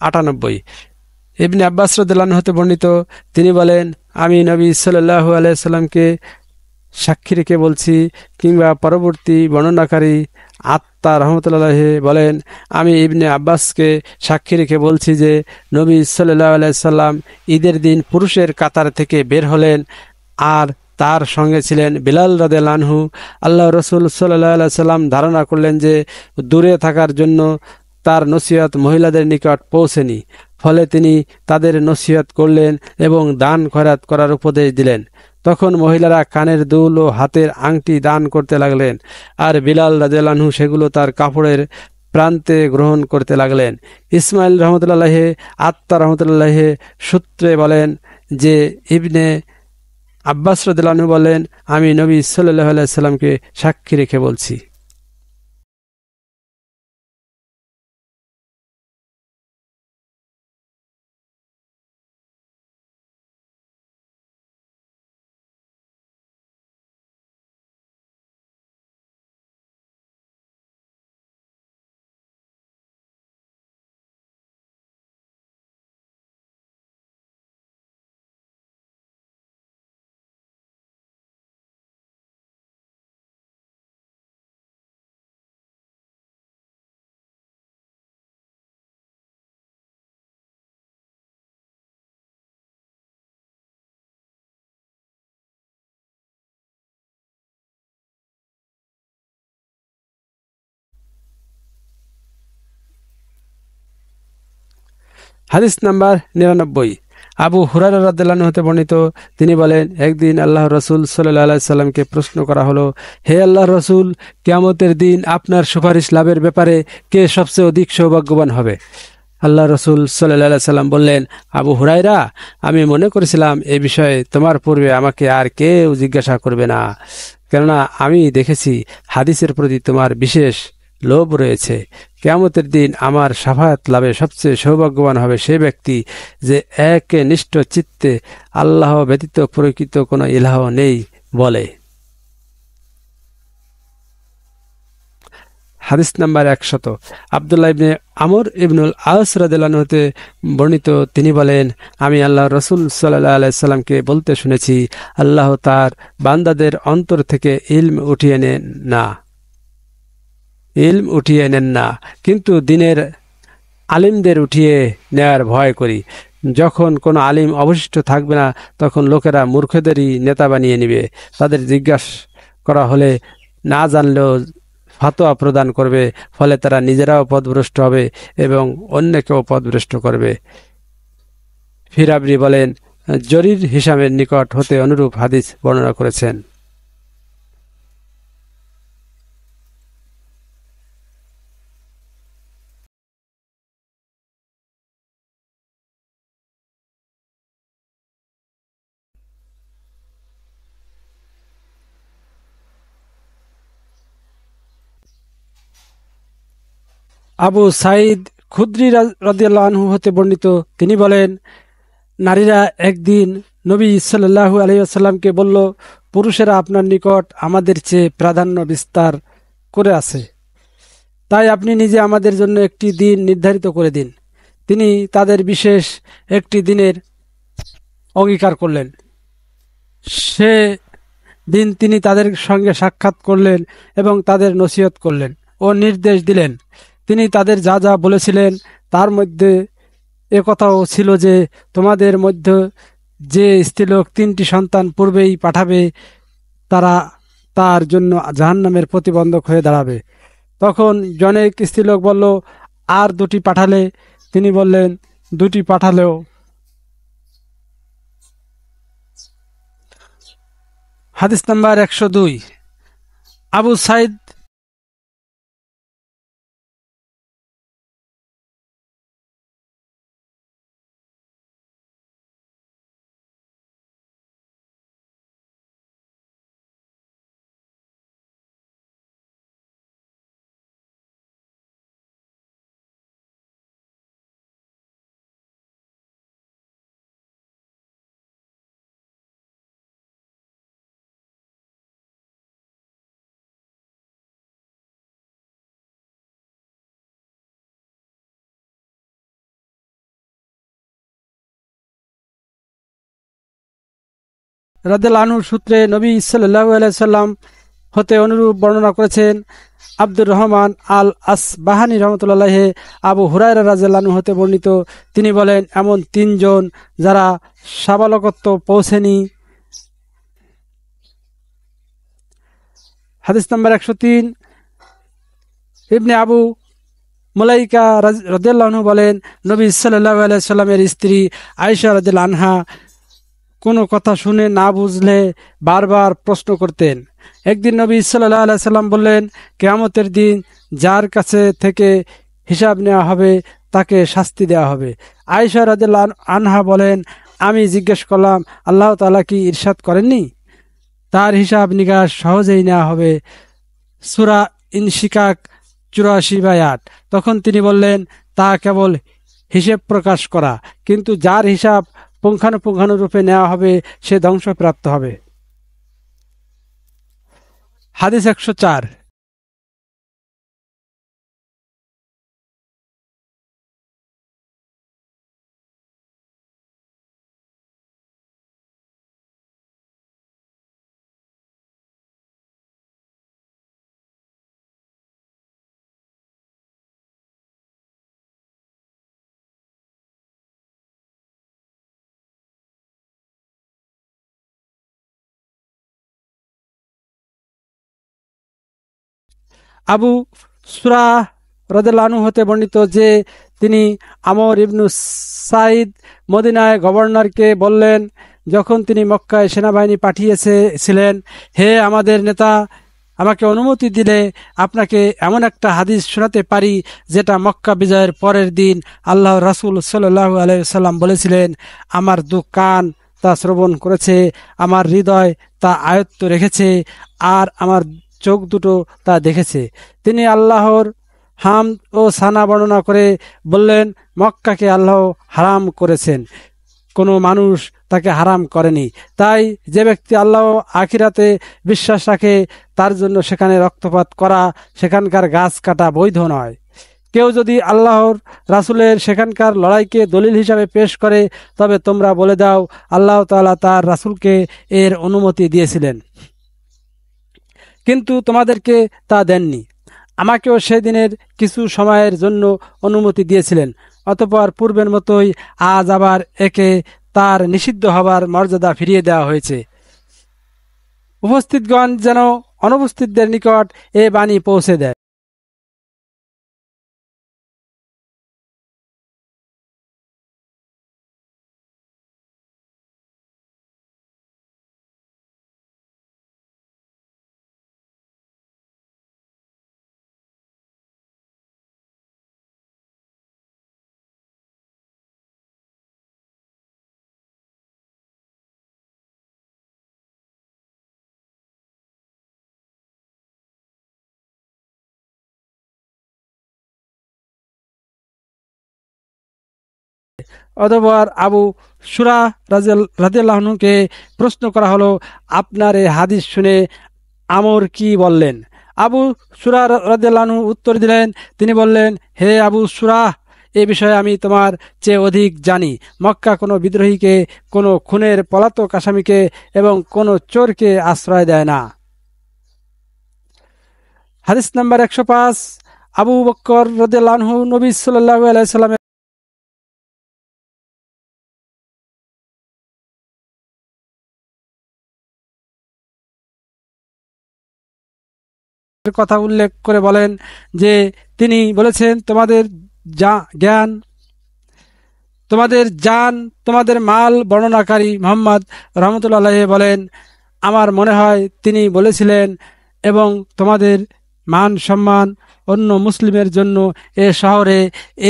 98। ইবনে আব্বাস রাদিয়াল্লাহু আনহু হতে বর্ণিত, তিনি বলেন, আমি নবী সাল্লাল্লাহু আলাইহি সাল্লামকে সাক্ষী রেখে বলছি, কিংবা পরবর্তী বর্ণনাকারী আত্মা রহমতুল্লাহ বলেন, আমি ইবনে আব্বাসকে সাক্ষী রেখে বলছি যে নবী সাল্লাল্লাহু আলাইহি সাল্লাম ঈদের দিন পুরুষের কাতার থেকে বের হলেন, আর তার সঙ্গে ছিলেন বিলাল রাদিয়াল্লাহু আনহু। আল্লাহ রসুল সাল্লাল্লাহু আলাইহি সাল্লাম ধারণা করলেন যে দূরে থাকার জন্য তার নসিহত মহিলাদের নিকট পৌঁছেনি, ফলে তিনি তাদের নসিহত করলেন এবং দান খয়রাত করার উপদেশ দিলেন। তখন মহিলারা কানের দুল ও হাতের আংটি দান করতে লাগলেন, আর বিলাল রাদিয়াল্লাহু আনহু সেগুলো তার কাপড়ের প্রান্তে গ্রহণ করতে লাগলেন। ইসমাইল রহমতুল্লাহ আত্মা রহমতুল্লাহ সূত্রে বলেন যে ইবনে আব্বাস রাদিয়াল্লাহু আনহু বলেন, আমি নবী সাল্লাল্লাহু আলাইহি সাল্লামকে সাক্ষী রেখে বলছি। হাদিস নাম্বার 99। আবু হুরায়রা রাদিয়াল্লাহু আনহু হতে বর্ণিত, তিনি বলেন, একদিন আল্লাহ রসুল সাল্লাল্লাহু আলাইহি সাল্লামকে প্রশ্ন করা হলো, হে আল্লাহর রসুল, কিয়ামতের দিন আপনার সুপারিশ লাভের ব্যাপারে কে সবচেয়ে অধিক সৌভাগ্যবান হবে? আল্লাহ রসুল সাল্লাল্লাহু আলাইহি সাল্লাম বললেন, আবু হুরায়রা, আমি মনে করেছিলাম এ বিষয়ে তোমার পূর্বে আমাকে আর কেউ জিজ্ঞাসা করবে না, কেননা আমি দেখেছি হাদিসের প্রতি তোমার বিশেষ লোভ রয়েছে। কিয়ামতের দিন আমার শাফায়াত লাভে সবচেয়ে সৌভাগ্যবান হবে সে ব্যক্তি যে একে নিষ্ঠ চিত্তে আল্লাহ ব্যতীত প্রকৃত কোনো ইলাহ নেই বলে। হাদিস নাম্বার 100। আব্দুল্লাহ ইবনে আমর ইবনুল আস রাদিয়াল্লাহু আনহু হতে বর্ণিত, তিনি বলেন, আমি আল্লাহ রসুল সাল্লাল্লাহু আলাইহি সাল্লামকে বলতে শুনেছি, আল্লাহ তার বান্দাদের অন্তর থেকে ইলম উঠিয়ে নেন না, কিন্তু দিনের আলিমদের উঠিয়ে নেয়ার ভয় করি। যখন কোনো আলিম অবশিষ্ট থাকবে না, তখন লোকেরা মূর্খদেরই নেতা বানিয়ে নিবে। তাদের জিজ্ঞাসা করা হলে না জানলেও ফতোয়া প্রদান করবে, ফলে তারা নিজেরাও পথভ্রষ্ট হবে এবং অন্যকেও পথভ্রষ্ট করবে। ফিরাবরি বলেন, জরির হিসামের নিকট হতে অনুরূপ হাদিস বর্ণনা করেছেন। আবু সাঈদ খুদরি রাদিয়াল্লাহু আনহু হতে বর্ণিত, তিনি বলেন, নারীরা একদিন নবী সাল্লাল্লাহু আলাইহি ওয়াসাল্লামকে বলল, পুরুষেরা আপনার নিকট আমাদের চেয়ে প্রাধান্য বিস্তার করে আছে, তাই আপনি নিজে আমাদের জন্য একটি দিন নির্ধারিত করে দিন। তিনি তাদের বিশেষ একটি দিনের অঙ্গীকার করলেন। সে দিন তিনি তাদের সঙ্গে সাক্ষাৎ করলেন এবং তাদের নসিহত করলেন ও নির্দেশ দিলেন। তিনি তাদের যা যা বলেছিলেন তার মধ্যে একথাও ছিল যে তোমাদের মধ্যে যে স্ত্রীলোক 3টি সন্তান পূর্বেই পাঠাবে, তারা তার জন্য জাহান্নামের প্রতিবন্ধক হয়ে দাঁড়াবে। তখন জনৈক স্ত্রীলোক বলল, আর 2টি পাঠালে? তিনি বললেন, 2টি পাঠালেও। হাদিস নাম্বার 102। আবু সাইদ রাদিয়াল্লাহু আনহুর সূত্রে নবী সাল্লাল্লাহু আলাইহি সাল্লাম হতে অনুরূপ বর্ণনা করেছেন। আব্দুর রহমান আল আসবাহানী রহমতুল্লাহ আবু হুরায়রা রাদিয়াল্লাহু আনহু হতে বর্ণিত, তিনি বলেন, এমন তিনজন যারা সাবালকত্ব পৌঁছেনি। হাদিস নাম্বার 103, ইবনে আবু মুলাইকা রাদিয়াল্লাহু আনহু বলেন, নবী সাল্লাল্লাহু আলাইহি সাল্লামের স্ত্রী আয়েশা রাদিয়াল্লাহু আনহা কোনো কথা শুনে না বুঝলে বারবার প্রশ্ন করতেন। একদিন নবী সাল্লাল্লাহু আলাইহি সাল্লাম বললেন, কিয়ামতের দিন যার কাছে থেকে হিসাব নেওয়া হবে তাকে শাস্তি দেওয়া হবে। আয়েশা রাদিয়াল্লাহু আনহা বলেন, আমি জিজ্ঞেস করলাম, আল্লাহ তাআলা কি ইরশাদ করেননি তার হিসাব নিকাশ সহজেই নেওয়া হবে? সূরা ইনশিকাক 84/8। তখন তিনি বললেন, তা কেবল হিসেব প্রকাশ করা, কিন্তু যার হিসাব পুঙ্খানুপুঙ্খানুরূপে নেওয়া হবে সে ধ্বংসপ্রাপ্ত হবে। হাদিস 104, আবু সুরাহ রাদিয়াল্লাহু আনহু হতে বর্ণিত যে তিনি আমর ইবনু সাইদ মদিনায় গভর্নরকে বললেন, যখন তিনি মক্কায় সেনাবাহিনী পাঠিয়েছিলেন, হে আমাদের নেতা, আমাকে অনুমতি দিলে আপনাকে এমন একটা হাদিস শোনাতে পারি যেটা মক্কা বিজয়ের পরের দিন আল্লাহ রাসূল সাল্লাল্লাহু আলাইহি ওয়াসাল্লাম বলেছিলেন। আমার দু কান তা শ্রবণ করেছে, আমার হৃদয় তা আয়ত্ত রেখেছে, আর আমার চোখ দুটো তা দেখেছে। তিনি আল্লাহর হামদ ও সানা বর্ণনা করে বললেন, মক্কাকে আল্লাহ হারাম করেছেন, কোনো মানুষ তাকে হারাম করেনি। তাই যে ব্যক্তি আল্লাহ আখিরাতে বিশ্বাস রাখে তার জন্য সেখানে রক্তপাত করা, সেখানকার গাছ কাটা বৈধ নয়। কেউ যদি আল্লাহর রাসূলের সেখানকার লড়াইকে দলিল হিসাবে পেশ করে, তবে তোমরা বলে দাও আল্লাহ তাআলা তার রাসূলকে এর অনুমতি দিয়েছিলেন, কিন্তু তোমাদেরকে তা দেননি। আমাকেও সেদিনের কিছু সময়ের জন্য অনুমতি দিয়েছিলেন, অতঃপর পূর্বের মতোই আজ আবার একে তার নিষিদ্ধ হবার মর্যাদা ফিরিয়ে দেওয়া হয়েছে। উপস্থিতগণ যেন অনুপস্থিতদের নিকট এ বাণী পৌঁছে দেয়। অতঃপর আবু সুরা রাদিয়াল্লাহু আনহুকে প্রশ্ন করা হলো, আপনার এই হাদিস শুনে আমর কি বললেন? আবু সুরা রাদিয়াল্লাহু আনহু উত্তর দিলেন, তিনি বললেন, হে আবু সুরাহ, এ বিষয়ে আমি তোমার চেয়ে অধিক জানি। মক্কা কোনো বিদ্রোহীকে, কোনো খুনের পলাতক আসামিকে এবং কোনো চোরকে আশ্রয় দেয় না। হাদিস নাম্বার 105, আবু বকর রাদিয়াল্লাহু আনহু নবী সাল্লাল্লাহু আলাইহি সাল্লামের কথা উল্লেখ করে বলেন যে তিনি বলেছেন, তোমাদের জ্ঞান, তোমাদের জান, তোমাদের মাল বর্ণনাকারী মুহাম্মদ রহমতুল্লাহ আলাইহি বলেন, আমার মনে হয় তিনি বলেছিলেন, এবং তোমাদের মান সম্মান অন্য মুসলিমের জন্য এ শহরে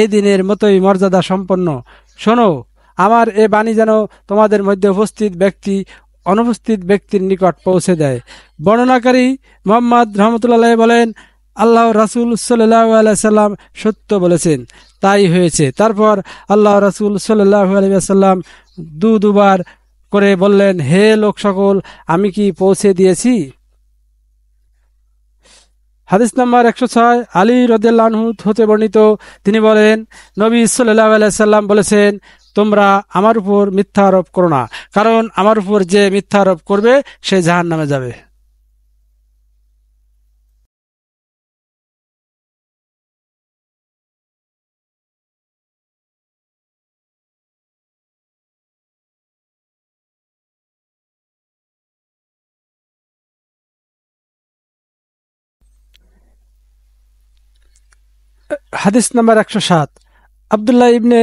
এ দিনের মতোই মর্যাদা সম্পন্ন। শোনো, আমার এ বাণী যেন তোমাদের মধ্যে উপস্থিত ব্যক্তি অনুপস্থিত ব্যক্তির নিকট পৌঁছে দেয়। বর্ণনাকারী মুহাম্মদ রহমতুল্লাহ আলাইহি বলেন, আল্লাহ রাসূল সাল্লাল্লাহু আলাইহি সাল্লাম সত্য বলেছেন, তাই হয়েছে। তারপর আল্লাহ রাসূল সাল্লাল্লাহু আলাইহি ওয়াসাল্লাম দুবার করে বললেন, হে লোক সকল, আমি কি পৌঁছে দিয়েছি? হাদিস নাম্বার 106, আলী রাদিয়াল্লাহু আনহু হতে বর্ণিত, তিনি বলেন, নবী সাল্লাল্লাহু আলাইহি সাল্লাম বলেছেন, তোমরা আমার উপর মিথ্যা আরোপ করো না, কারণ আমার উপর যে মিথ্যা আরোপ করবে সে জাহান্নামে যাবে। হাদিস নাম্বার 107, আব্দুল্লাহ ইবনে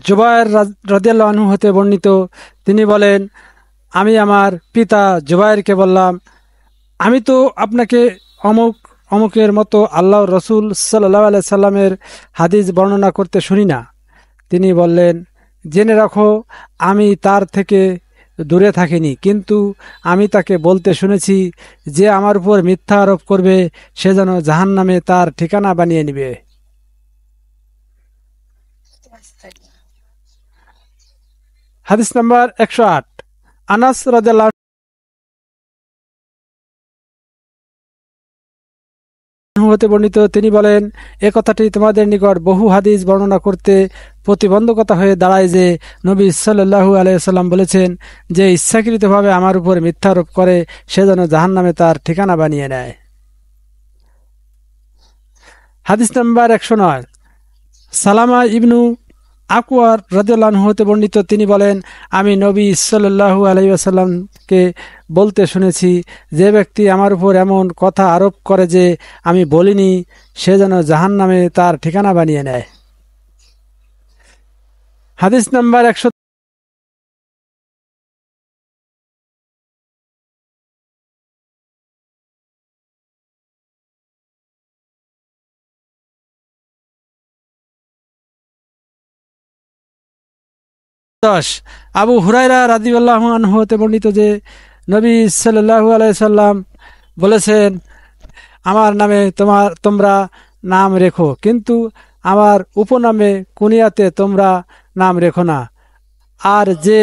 জুবায়ের রাদিয়াল্লাহু আনহু হতে বর্ণিত, তিনি বলেন, আমি আমার পিতা জুবায়েরকে বললাম, আমি তো আপনাকে অমুক অমুকের মতো আল্লাহর রসুল সাল্লাল্লাহু আলাইহি সাল্লামের হাদিস বর্ণনা করতে শুনি না। তিনি বললেন, জেনে রাখো, আমি তার থেকে দূরে থাকিনি, কিন্তু আমি তাকে বলতে শুনেছি, যে আমার উপর মিথ্যা আরোপ করবে সে যেন জাহান্নামে তার ঠিকানা বানিয়ে নেবে। হাদিস নাম্বার 108, আনাস রাদিয়াল্লাহু আনহু হতে বর্ণিত, তিনি বলেন, এ কথাটি তোমাদের নিকট বহু হাদিস বর্ণনা করতে প্রতিবন্ধকতা হয়ে দাঁড়ায় যে নবী সাল্লাল্লাহু আলাইহি ওয়াসাল্লাম বলেছেন, যে ইচ্ছাকৃতভাবে আমার উপর মিথ্যা আরোপ করে সে যেন জাহান্নামে তার ঠিকানা বানিয়ে নেয়। হাদিস নাম্বার 109, সালামা ইবনু আকওয়ার রাদিয়াল্লাহু আনহু হতে বর্ণিত, তিনি বলেন, আমি নবী সাল্লাল্লাহু আলাইহি ওয়াসাল্লামকে বলতে শুনেছি, যে ব্যক্তি আমার উপর এমন কথা আরোপ করে যে আমি বলিনি, সে যেন জাহান্নামে তার ঠিকানা বানিয়ে নেয়। হাদিস নাম্বার 110, আবু হুরায়রা রাদিয়াল্লাহু আনহু হতে বর্ণিত যে নবী সাল্লাল্লাহু আলাইহি সাল্লাম বলেছেন, আমার নামে তোমরা নাম রেখো, কিন্তু আমার উপনামে কুনিয়াতে তোমরা নাম রেখো না। আর যে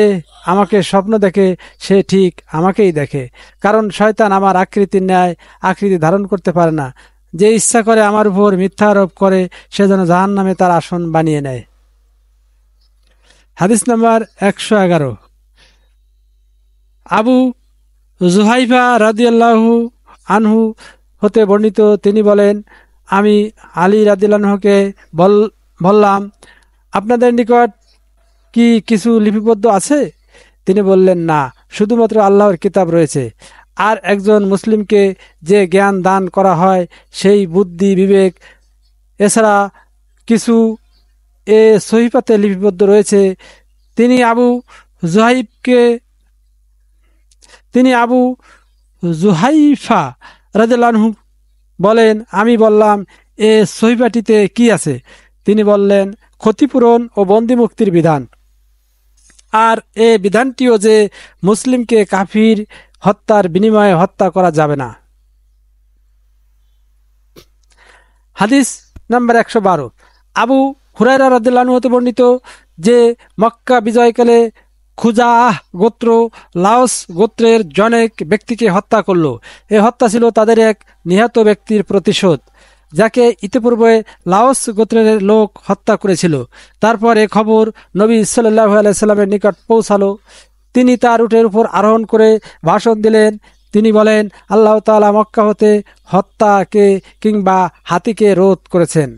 আমাকে স্বপ্ন দেখে সে ঠিক আমাকেই দেখে, কারণ শয়তান আমার আকৃতির ন্যায় আকৃতি ধারণ করতে পারে না। যে ইচ্ছা করে আমার উপর মিথ্যা আরোপ করে সে যেন জাহান্নামে তার আসন বানিয়ে নেয়। হাদিস নাম্বার 111, আবু জুহাইফা রাদিয়াল্লাহু আনহু হতে বর্ণিত, তিনি বলেন, আমি আলী রাদিয়াল্লাহু আনহুকে বললাম, আপনাদের নিকট কি কিছু লিপিবদ্ধ আছে? তিনি বললেন, না, শুধুমাত্র আল্লাহর কিতাব রয়েছে, আর একজন মুসলিমকে যে জ্ঞান দান করা হয় সেই বুদ্ধি বিবেক, এছাড়া কিছু এ সহিফাতে লিপিবদ্ধ রয়েছে। তিনি আবু জুহাইফা রাদিয়াল্লাহু আনহু বলেন, আমি বললাম, এ সহিফাটিতে কি আছে? তিনি বললেন, ক্ষতিপূরণ ও বন্দিমুক্তির বিধান, আর এ বিধানটিও যে মুসলিমকে কাফির হত্যার বিনিময়ে হত্যা করা যাবে না। হাদিস নাম্বার 112, আবু হুরায়রা রাদিয়াল্লাহু আনহু হতে বর্ণিত যে মক্কা বিজয়কালে খুজাআহ গোত্র লাওস গোত্রের জনেক ব্যক্তিকে হত্যা করল। এ হত্যা ছিল তাদের এক নিহত ব্যক্তির প্রতিশোধ, যাকে ইতিপূর্বে লাওস গোত্রের লোক হত্যা করেছিল। তারপর এ খবর নবী সাল্লাল্লাহু আলাইহি সাল্লামের নিকট পৌঁছালো। তিনি তার উটের উপর আরোহণ করে ভাষণ দিলেন। তিনি বলেন, আল্লাহ তাআলা মক্কা হতে হত্যাকে কিংবা হাতিকে রোধ করেছেন।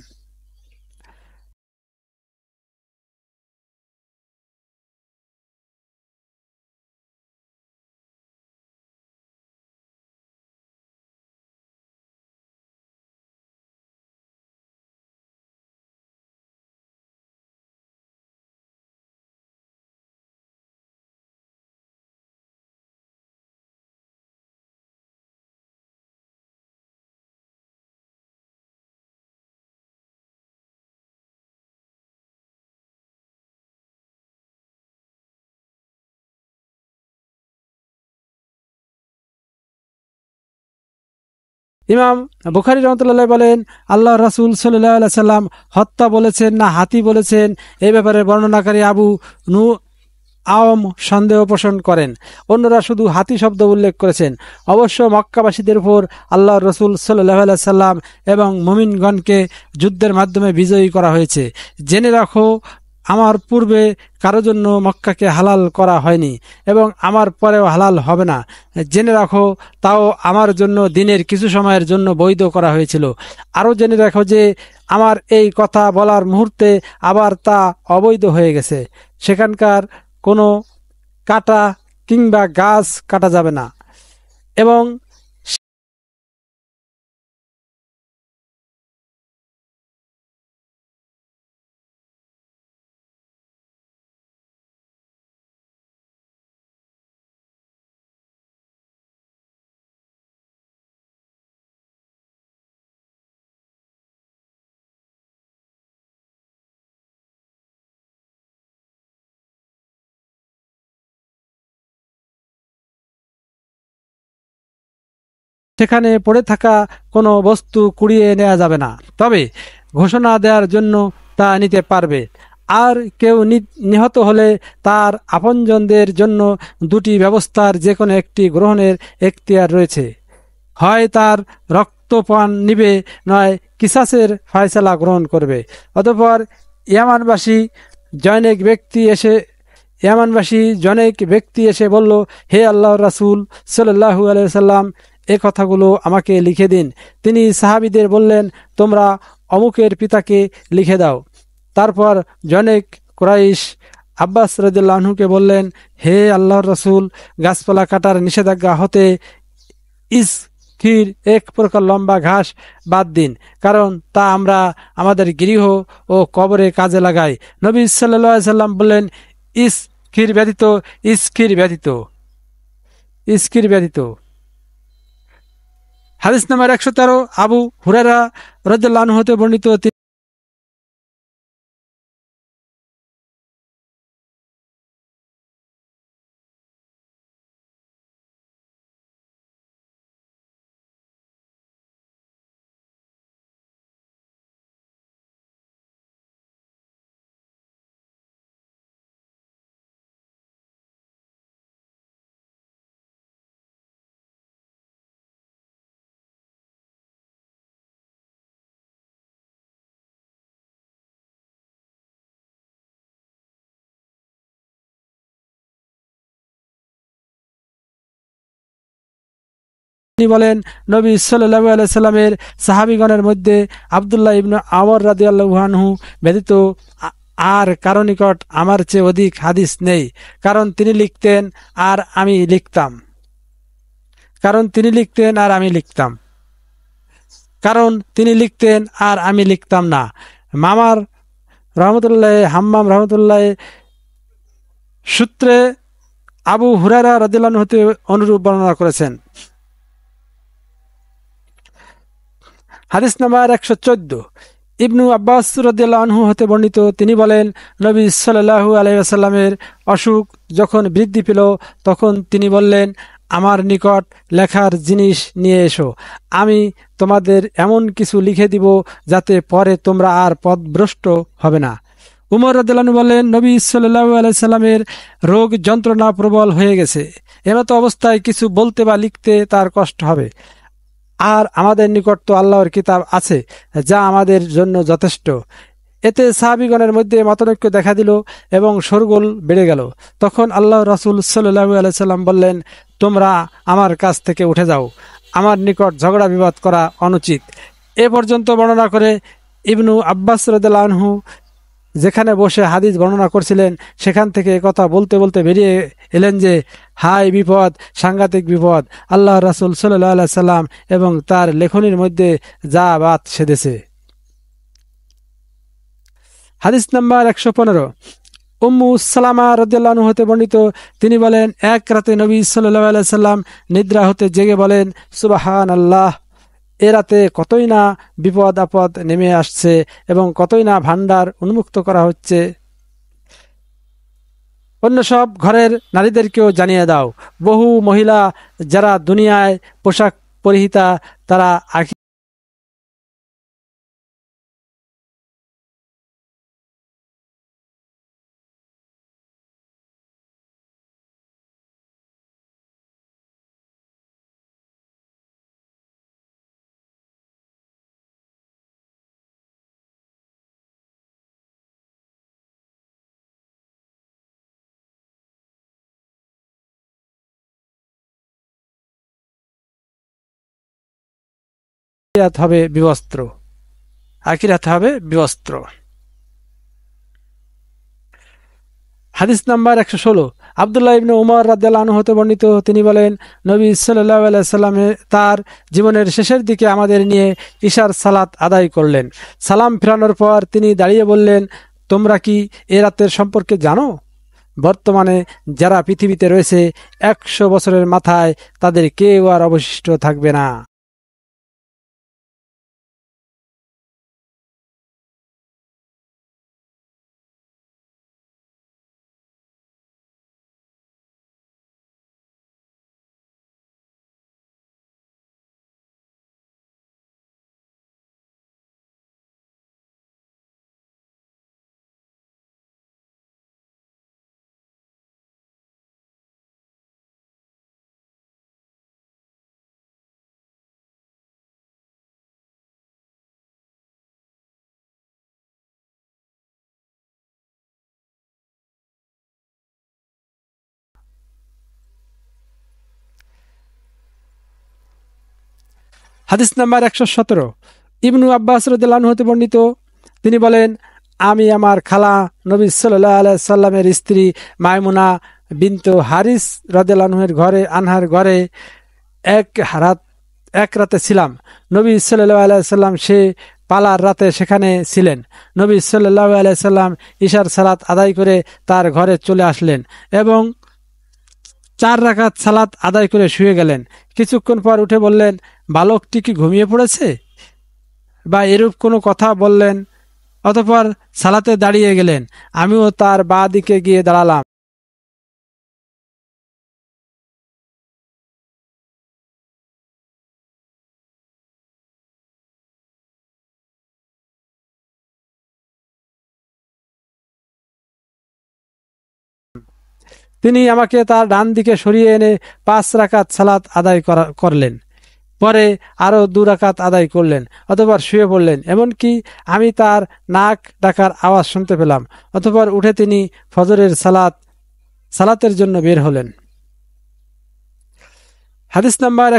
ইমাম বুখারী রাহমাতুল্লাহ বলেন, আল্লাহ রাসূল সাল্লাল্লাহু আলাইহি সাল্লাম হত্যা বলেছেন না হাতি বলেছেন, এই ব্যাপারে বর্ণনাকারী আবু নু আওম সন্দেহ পোষণ করেন। অন্যরা শুধু হাতি শব্দ উল্লেখ করেছেন। অবশ্য মক্কাবাসীদের উপর আল্লাহ রসুল সাল্লাল্লাহু আলাইহি সাল্লাম এবং মুমিনগণকে যুদ্ধের মাধ্যমে বিজয়ী করা হয়েছে। জেনে রাখো, আমার পূর্বে কারো জন্য মক্কাকে হালাল করা হয়নি এবং আমার পরেও হালাল হবে না। জেনে রাখো, তাও আমার জন্য দিনের কিছু সময়ের জন্য বৈধ করা হয়েছিল। আরও জেনে রাখো যে আমার এই কথা বলার মুহূর্তে আবার তা অবৈধ হয়ে গেছে। সেখানকার কোনো কাটা কিংবা গাছ কাটা যাবে না এবং সেখানে পড়ে থাকা কোনো বস্তু কুড়িয়ে নেওয়া যাবে না, তবে ঘোষণা দেওয়ার জন্য তা নিতে পারবে। আর কেউ নিহত হলে তার আপনজনদের জন্য দুটি ব্যবস্থার যে কোনো একটি গ্রহণের এখতিয়ার রয়েছে। হয় তার রক্তপান নিবে, নয় কিসাসের ফয়সালা গ্রহণ করবে। অতঃপর ইয়ামানবাসী জনেক ব্যক্তি এসে বলল, হে আল্লাহর রাসূল সাল্লাল্লাহু আলাইহি সাল্লাম, এ কথাগুলো আমাকে লিখে দিন। তিনি সাহাবীদের বললেন, তোমরা অমুকের পিতাকে লিখে দাও। তারপর জনেক কুরাইশ আব্বাস রাদিয়াল্লাহু আনহুকে বললেন, হে আল্লাহর রাসূল, গাছপালা কাটার নিষেধাজ্ঞা হতে ইসখির এক প্রকার লম্বা ঘাস বাদ দিন, কারণ তা আমরা আমাদের গৃহ ও কবরে কাজে লাগাই। নবী সাল্লাল্লাহু আলাইহি সাল্লাম বললেন, ইসখির ব্যতীত ইসখির ব্যতীত ইসখির ব্যতীত হাদিস নাম্বার 113, আবু হুরায়রা রাদিয়াল্লাহু আনহু হতে বর্ণিত। তিনি বলেন, নবী সাল্লাল্লাহু আলাইহি সাল্লামের সাহাবীগণের মধ্যে আব্দুল্লাহ ইবনে আমর রাদিয়াল্লাহু আনহু ব্যতীত আর কারো নিকট আমার চেয়ে অধিক হাদিস নেই, কারণ তিনি লিখতেন আর আমি লিখতাম কারণ তিনি লিখতেন আর আমি লিখতাম কারণ তিনি লিখতেন আর আমি লিখতাম না। মামার রহমতুল্লাহ হাম্মাম রহমতুল্লাহ সূত্রে আবু হুরায়রা রাদিয়াল্লাহু আনহু হতে অনুরূপ বর্ণনা করেছেন। হাদিস নাম্বার 114, ইবনু আব্বাস রাদিয়াল্লাহু আনহু হতে বর্ণিত। তিনি বলেন, নবী সাল্লাল্লাহু আলাইহি ওয়াসাল্লামের অসুখ যখন বৃদ্ধি পেল, তখন তিনি বললেন, আমার নিকট লেখার জিনিস নিয়ে এসো, আমি তোমাদের এমন কিছু লিখে দিব যাতে পরে তোমরা আর পথভ্রষ্ট হবে না। উমর রাদিয়াল্লাহু আনহু বললেন, নবী সাল্লাল্লাহু আলাইহি সাল্লামের রোগ যন্ত্রণা প্রবল হয়ে গেছে, এমতো অবস্থায় কিছু বলতে বা লিখতে তার কষ্ট হবে। আর আমাদের নিকট তো আল্লাহর কিতাব আছে, যা আমাদের জন্য যথেষ্ট। এতে সাহাবীগণের মধ্যে মতানৈক্য দেখা দিল এবং শোরগোল বেড়ে গেল। তখন আল্লাহ রাসূল সাল্লাল্লাহু আলাইহি সাল্লাম বললেন, তোমরা আমার কাছ থেকে উঠে যাও, আমার নিকট ঝগড়া বিবাদ করা অনুচিত। এ পর্যন্ত বর্ণনা করে ইবনু আব্বাস রাদিয়াল্লাহু আনহু যেখানে বসে হাদিস বর্ণনা করছিলেন, সেখান থেকে কথা বলতে বলতে বেরিয়ে এলেন যে, হায় বিপদ, সাংঘাতিক বিপদ! আল্লাহ রাসূল সাল্লাল্লাহু আলাইহি সাল্লাম এবং তার লেখনির মধ্যে যা বাত সেধেছে। হাদিস নাম্বার 115, উম্মু সালামা রাদিয়াল্লাহু আনহা হতে বর্ণিত। তিনি বলেন, এক রাতে নবী সাল্লাল্লাহু আলাইহি সাল্লাম নিদ্রা হতে জেগে বলেন, সুবহানাল্লাহ! এ রাতে কতই না বিপদ আপদ নেমে আসছে এবং কতই না ভান্ডার উন্মুক্ত করা হচ্ছে। অন্য সব ঘরের নারীদেরকেও জানিয়ে দাও, বহু মহিলা যারা দুনিয়ায় পোশাক পরিহিতা, তারা আখিরাত হবে বিবস্ত্র, আখিরাত হবে বিবস্ত্র। হাদিস নাম্বার 116, আব্দুল্লাহ ইবনে উমর রাদিয়াল্লাহু আনহু হতে বর্ণিত, তিনি বলেন, নবী সাল্লাল্লাহু আলাইহি সাল্লাম তার জীবনের শেষের দিকে আমাদের নিয়ে ইশার সালাত আদায় করলেন। সালাম ফেরানোর পর তিনি দাঁড়িয়ে বললেন, তোমরা কি এ রাতের সম্পর্কে জানো? বর্তমানে যারা পৃথিবীতে রয়েছে 100 বছরের মাথায় তাদের কেউ আর অবশিষ্ট থাকবে না। হাদিস নাম্বার 117, ইবনু আব্বাস রাদিয়াল্লাহু আনহু হতে বর্ণিত, তিনি বলেন, আমি আমার খালা নবী সাল্লাল্লাহু আলাইহি সাল্লামের স্ত্রী মায়মুনা বিনতে হারিস রাদিয়াল্লাহু আনহার ঘরে এক রাতে ছিলাম। নবী সাল্লাল্লাহু আলাইহি সাল্লাম সে পালার রাতে সেখানে ছিলেন। নবী সাল্লাল্লাহু আলাইহি সাল্লাম ইশার সালাত আদায় করে তার ঘরে চলে আসলেন এবং 4 রাকাত সালাত আদায় করে শুয়ে গেলেন। কিছুক্ষণ পর উঠে বললেন, বালকটি কি ঘুমিয়ে পড়েছে? বা এরূপ কোনো কথা বললেন। অতঃপর সালাতে দাঁড়িয়ে গেলেন। আমিও তার বাঁ দিকে গিয়ে দাঁড়ালাম। তিনি আমাকে তার ডান দিকে সরিয়ে এনে 5 রাকাত সালাত আদায় করলেন। পরে আরো 2 রাকাত আদায় করলেন। অতঃপর শুয়ে পড়লেন। এমনকি আমি তার নাক ডাকার আওয়াজ শুনতে পেলাম। অতঃপর উঠে তিনি ফজরের সালাতের জন্য বের হলেন। হাদিস নাম্বার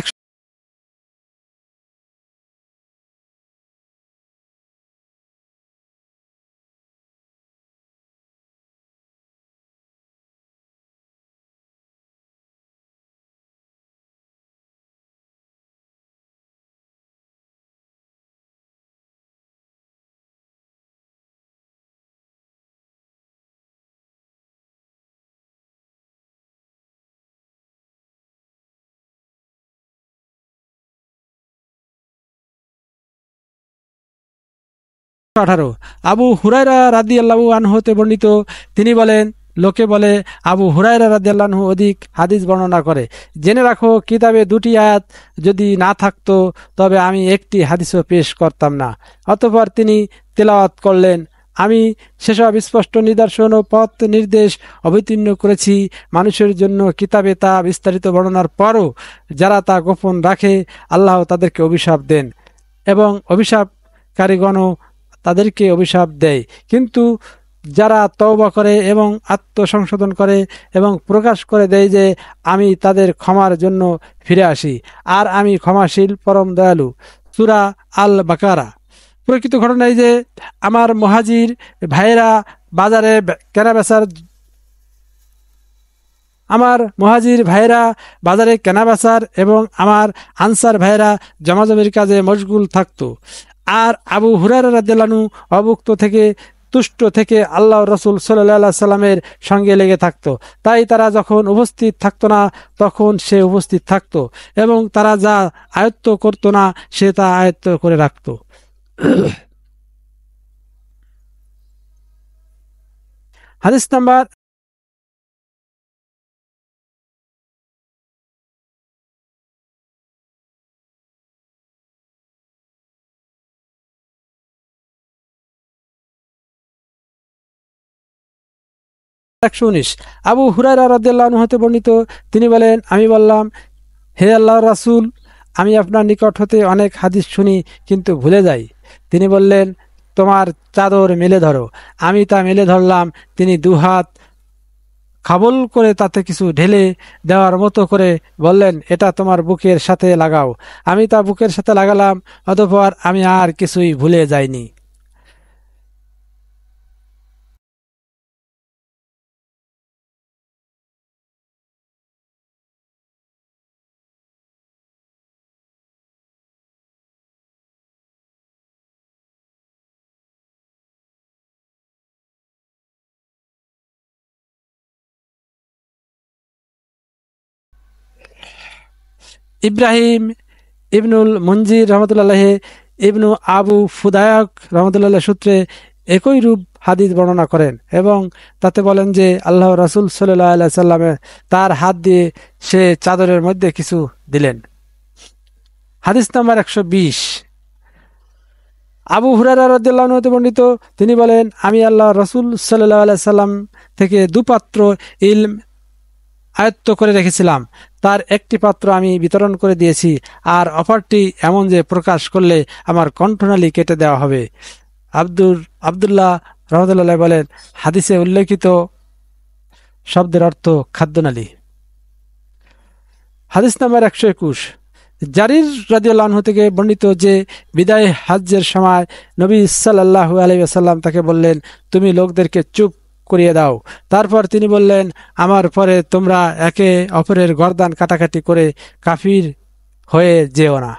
118, আবু হুরায়রা রাদিয়াল্লাহু আনহু হতে বর্ণিত, তিনি বলেন, লোকে বলে আবু হুরায়রা রাদিয়াল্লাহু আনহু অধিক হাদিস বর্ণনা করে। জেনে রাখো, কিতাবে 2টি আয়াত যদি না থাকতো তবে আমি একটি হাদিসও পেশ করতাম না। অতঃপর তিনি তেলাওয়াত করলেন, আমি সেসব স্পষ্ট নিদর্শন ও পথ নির্দেশ অবতীর্ণ করেছি মানুষের জন্য কিতাবে, তা বিস্তারিত বর্ণনার পরও যারা তা গোপন রাখে আল্লাহ তাদেরকে অভিশাপ দেন এবং অভিশাপকারীগণও তাদেরকে অভিশাপ দেয়। কিন্তু যারা তওবা করে এবং আত্মসংশোধন করে এবং প্রকাশ করে দেয় যে আমি তাদের ক্ষমার জন্য ফিরে আসি, আর আমি ক্ষমাশীল পরম দয়ালু। সূরা আল বাকারা। প্রকৃত ঘটনায় যে আমার মুহাজির ভাইয়েরা বাজারে কেনাবেচার এবং আমার আনসার ভাইয়েরা জমাজমির কাজে মশগুল থাকতো। আর আবু হুরায়রা রাদিয়াল্লাহু আনহু অভুক্ত থেকে তুষ্ট থেকে আল্লাহ রাসূল সাল্লাল্লাহু আলাইহি সাল্লামের সঙ্গে লেগে থাকতো। তাই তারা যখন উপস্থিত থাকতো না তখন সে উপস্থিত থাকতো এবং তারা যা আয়ত্ত করতো না সে তা আয়ত্ত করে রাখতো। হাদিস নাম্বার 119, আবু হুরায়রা রাদিয়াল্লাহু আনহু হতে বর্ণিত, তিনি বলেন, আমি বললাম, হে আল্লাহর রাসূল, আমি আপনার নিকট হতে অনেক হাদিস শুনি কিন্তু ভুলে যাই। তিনি বললেন, তোমার চাদর মেলে ধরো। আমি তা মেলে ধরলাম। তিনি 2 হাত খাবল করে তাতে কিছু ঢেলে দেওয়ার মতো করে বললেন, এটা তোমার বুকের সাথে লাগাও। আমি তা বুকের সাথে লাগালাম, অতঃপর আমি আর কিছুই ভুলে যাইনি। ইব্রাহিম ইবনুল মঞ্জির রহমতুল্লাহ ইবনু আবু ফুদায়ক রহমতুল্লাহ সূত্রে একই রূপ হাদিস বর্ণনা করেন এবং তাতে বলেন যে আল্লাহ রাসূল সাল্লাল্লাহু আলাইহি সাল্লামে তার হাত দিয়ে সে চাদরের মধ্যে কিছু দিলেন। হাদিস নাম্বার 120, আবু হুরায়রা রাদিয়াল্লাহু আনহু হতে বর্ণিত, তিনি বলেন, আমি আল্লাহ রাসূল সাল্লাল্লাহু আলাইহি সাল্লাম থেকে দুপাত্র ইলম আয়ত্ত করে রেখেছিলাম। তার একটি পাত্র আমি বিতরণ করে দিয়েছি, আর অপরটি এমন যে প্রকাশ করলে আমার কণ্ঠনালী কেটে দেওয়া হবে। আব্দুল্লাহ রহমতুল্লাহ বলেন, হাদিসে উল্লেখিত শব্দের অর্থ খাদ্যনালী। হাদিস নাম্বার 121, জারির রাদিয়াল্লাহু আনহু থেকে বর্ণিত যে বিদায় হজ্জের সময় নবী সাল্লাল্লাহু আলাইহি ওয়াসাল্লাম তাকে বললেন, তুমি লোকদেরকে চুপ করিয়ে দাও। তারপর তিনি বললেন, আমার পরে তোমরা একে অপরের গর্দান কাটাকাটি করে কাফির হয়ে যেও না।